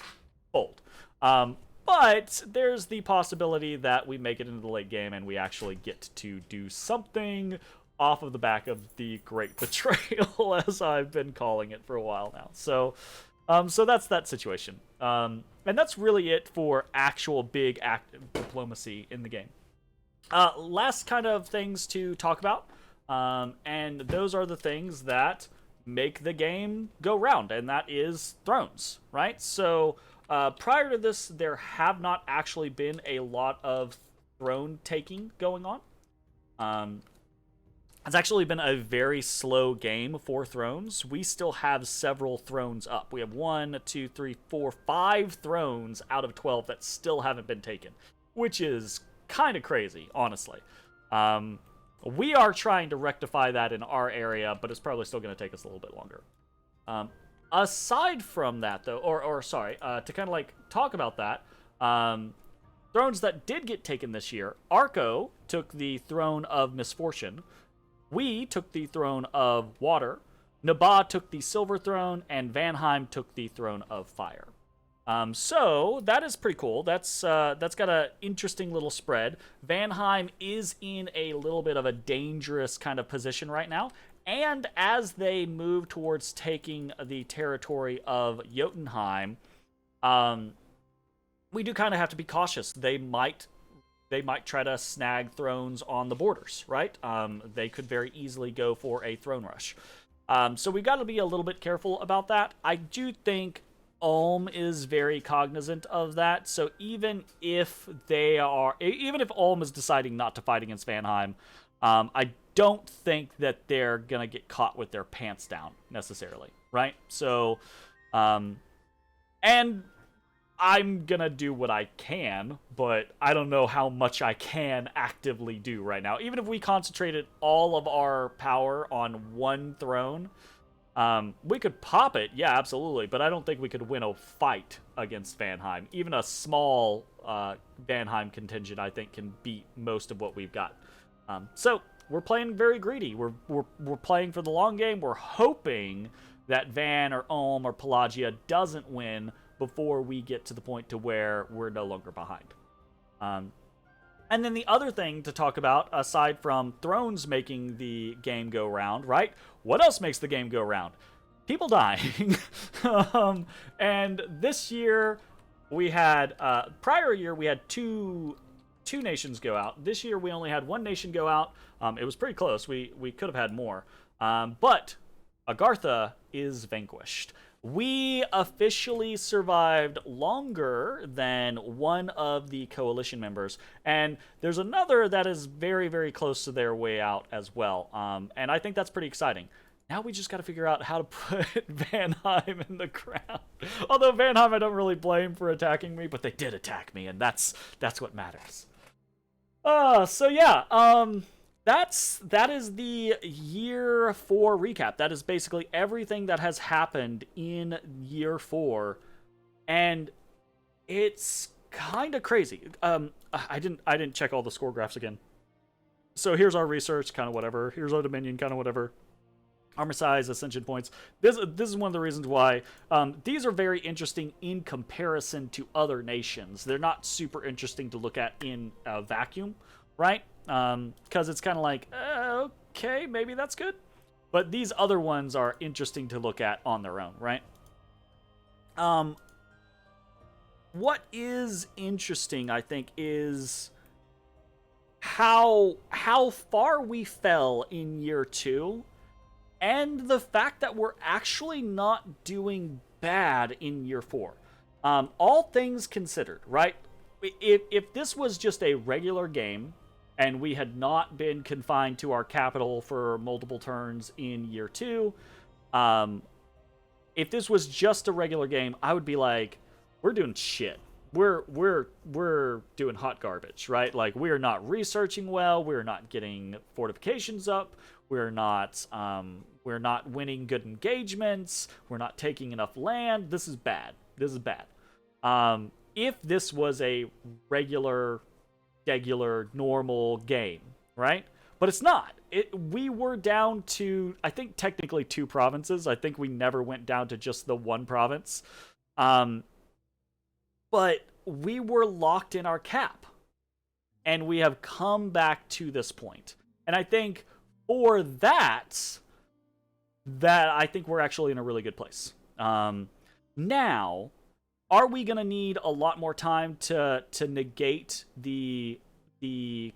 fold. But there's the possibility that we make it into the late game and we actually get to do something off of the back of the Great Betrayal, as I've been calling it for a while now. So that's that situation. And that's really it for actual big active diplomacy in the game. Last kind of things to talk about, and those are the things that make the game go round, and that is thrones, right? So prior to this, there have not actually been a lot of throne taking going on. It's actually been a very slow game for thrones. We still have several thrones up. We have 1, 2, 3, 4, 5 thrones out of 12 that still haven't been taken, which is kind of crazy, honestly. We are trying to rectify that in our area, but it's probably still going to take us a little bit longer. Aside from that, though, to kind of like talk about that, thrones that did get taken this year, Arco took the throne of misfortune. We took the throne of water, Nabah took the silver throne, and Vanheim took the throne of fire. So that is pretty cool. That's got an interesting little spread. Vanheim is in a little bit of a dangerous kind of position right now, and as they move towards taking the territory of Jotunheim, we do kind of have to be cautious. They might try to snag thrones on the borders, right? They could very easily go for a throne rush. So we got to be a little bit careful about that. I do think Ulm is very cognizant of that. So even if Ulm is deciding not to fight against Vanheim, I don't think that they're gonna get caught with their pants down necessarily, right? So, and I'm gonna do what I can, but I don't know how much I can actively do right now. Even if we concentrated all of our power on one throne, we could pop it, yeah, absolutely, but I don't think we could win a fight against Vanheim. Even a small Vanheim contingent, I think, can beat most of what we've got. So we're playing very greedy. We're playing for the long game. We're hoping that Van or Ulm or Pelagia doesn't win before we get to the point to where we're no longer behind. And then the other thing to talk about, aside from thrones making the game go round, right? What else makes the game go round? People dying. And this year, we had, prior year, we had two nations go out. This year, we only had one nation go out. It was pretty close. We could have had more. But Agartha is vanquished. We officially survived longer than one of the coalition members, and there's another that is very, very close to their way out as well. And I think that's pretty exciting. Now we just got to figure out how to put Vanheim in the ground. Although Vanheim I don't really blame for attacking me, but they did attack me, and that's what matters. So yeah, that is the year 4 recap. That is basically everything that has happened in year 4, and it's kind of crazy. I didn't check all the score graphs again. So here's our research, kind of whatever. Here's our Dominion, kind of whatever. Armor size, ascension points. This is one of the reasons why these are very interesting in comparison to other nations. They're not super interesting to look at in a vacuum, right? Because it's kind of like, okay, maybe that's good. But these other ones are interesting to look at on their own, right? What is interesting, I think, is how far we fell in year 2, and the fact that we're actually not doing bad in year 4. All things considered, right? If this was just a regular game, and we had not been confined to our capital for multiple turns in year 2, if this was just a regular game, I would be like, we're doing shit. We're doing hot garbage, right? Like, we're not researching well, we're not getting fortifications up, we're not winning good engagements, we're not taking enough land. This is bad. This is bad. If this was a regular, normal game, right? But it's not. We were down to, I think, technically 2 provinces. I think we never went down to just the 1 province. But we were locked in our cap. And we have come back to this point. And I think for that I think we're actually in a really good place. Now, are we going to need a lot more time to negate the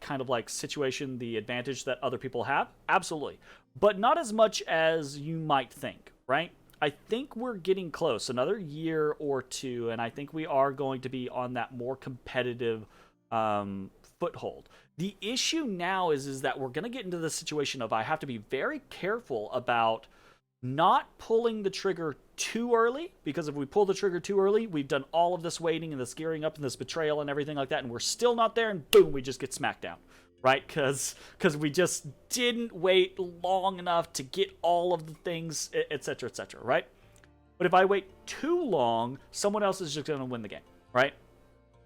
kind of like situation, the advantage that other people have? Absolutely. But not as much as you might think, right? I think we're getting close. Another year or 2, and I think we are going to be on that more competitive foothold. The issue now is that we're going to get into the situation of I have to be very careful about not pulling the trigger too early, because if we pull the trigger too early, we've done all of this waiting and this gearing up and this betrayal and everything like that, and we're still not there, and boom, we just get smacked down, right? Because we just didn't wait long enough to get all of the things, etc., right? But if I wait too long, someone else is just going to win the game, right?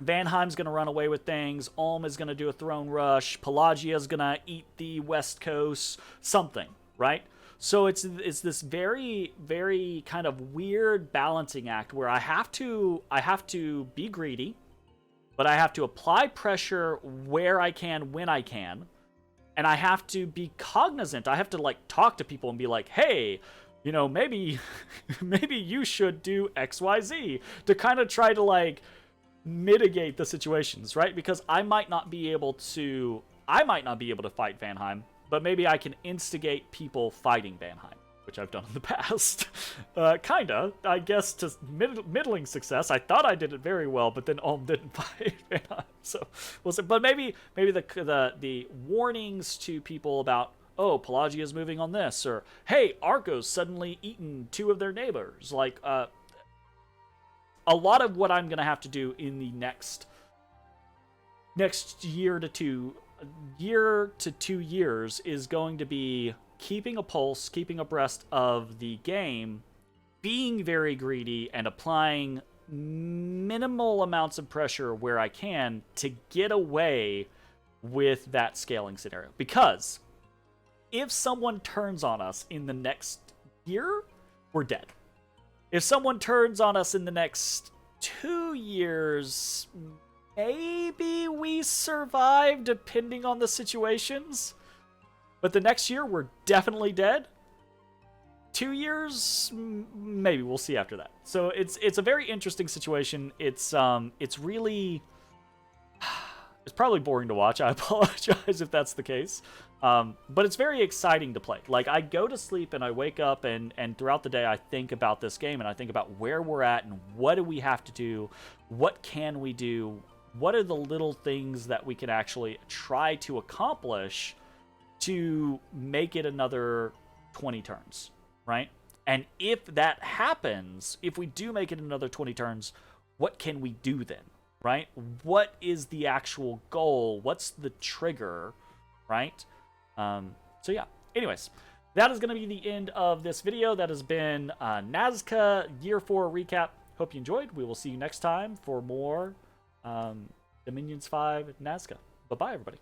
Vanheim's going to run away with things, Ulm is going to do a throne rush, Pelagia's going to eat the West Coast, something, right? So it's this very, very kind of weird balancing act where I have to be greedy, but I have to apply pressure where I can, when I can, and I have to be cognizant. I have to like talk to people and be like, hey, you know, maybe you should do XYZ to kind of try to like mitigate the situations, right? Because I might not be able to fight Vanheim, but maybe I can instigate people fighting Vanheim, which I've done in the past. Kinda, I guess, to middling success. I thought I did it very well, but then Ulm didn't fight Vanheim. So we'll see. But maybe the warnings to people about, oh, Pelagia's moving on this, or hey, Arco's suddenly eaten 2 of their neighbors. Like, a lot of what I'm going to have to do in the next year to 2 years is going to be keeping a pulse, keeping abreast of the game, being very greedy, and applying minimal amounts of pressure where I can to get away with that scaling scenario. Because if someone turns on us in the next year, we're dead. If someone turns on us in the next 2 years, maybe we survive depending on the situations. But the next year, we're definitely dead. 2 years, maybe. We'll see after that. So it's a very interesting situation. It's really... It's probably boring to watch. I apologize if that's the case. But it's very exciting to play. Like, I go to sleep and I wake up and throughout the day I think about this game and I think about where we're at and what do we have to do? What can we do? What are the little things that we can actually try to accomplish to make it another 20 turns, right? And if that happens, if we do make it another 20 turns, what can we do then, right? What is the actual goal? What's the trigger, right? So yeah, anyways, that is going to be the end of this video. That has been Nazca Year 4 recap. Hope you enjoyed. We will see you next time for more Dominions 5 Nazca. Bye-bye, everybody.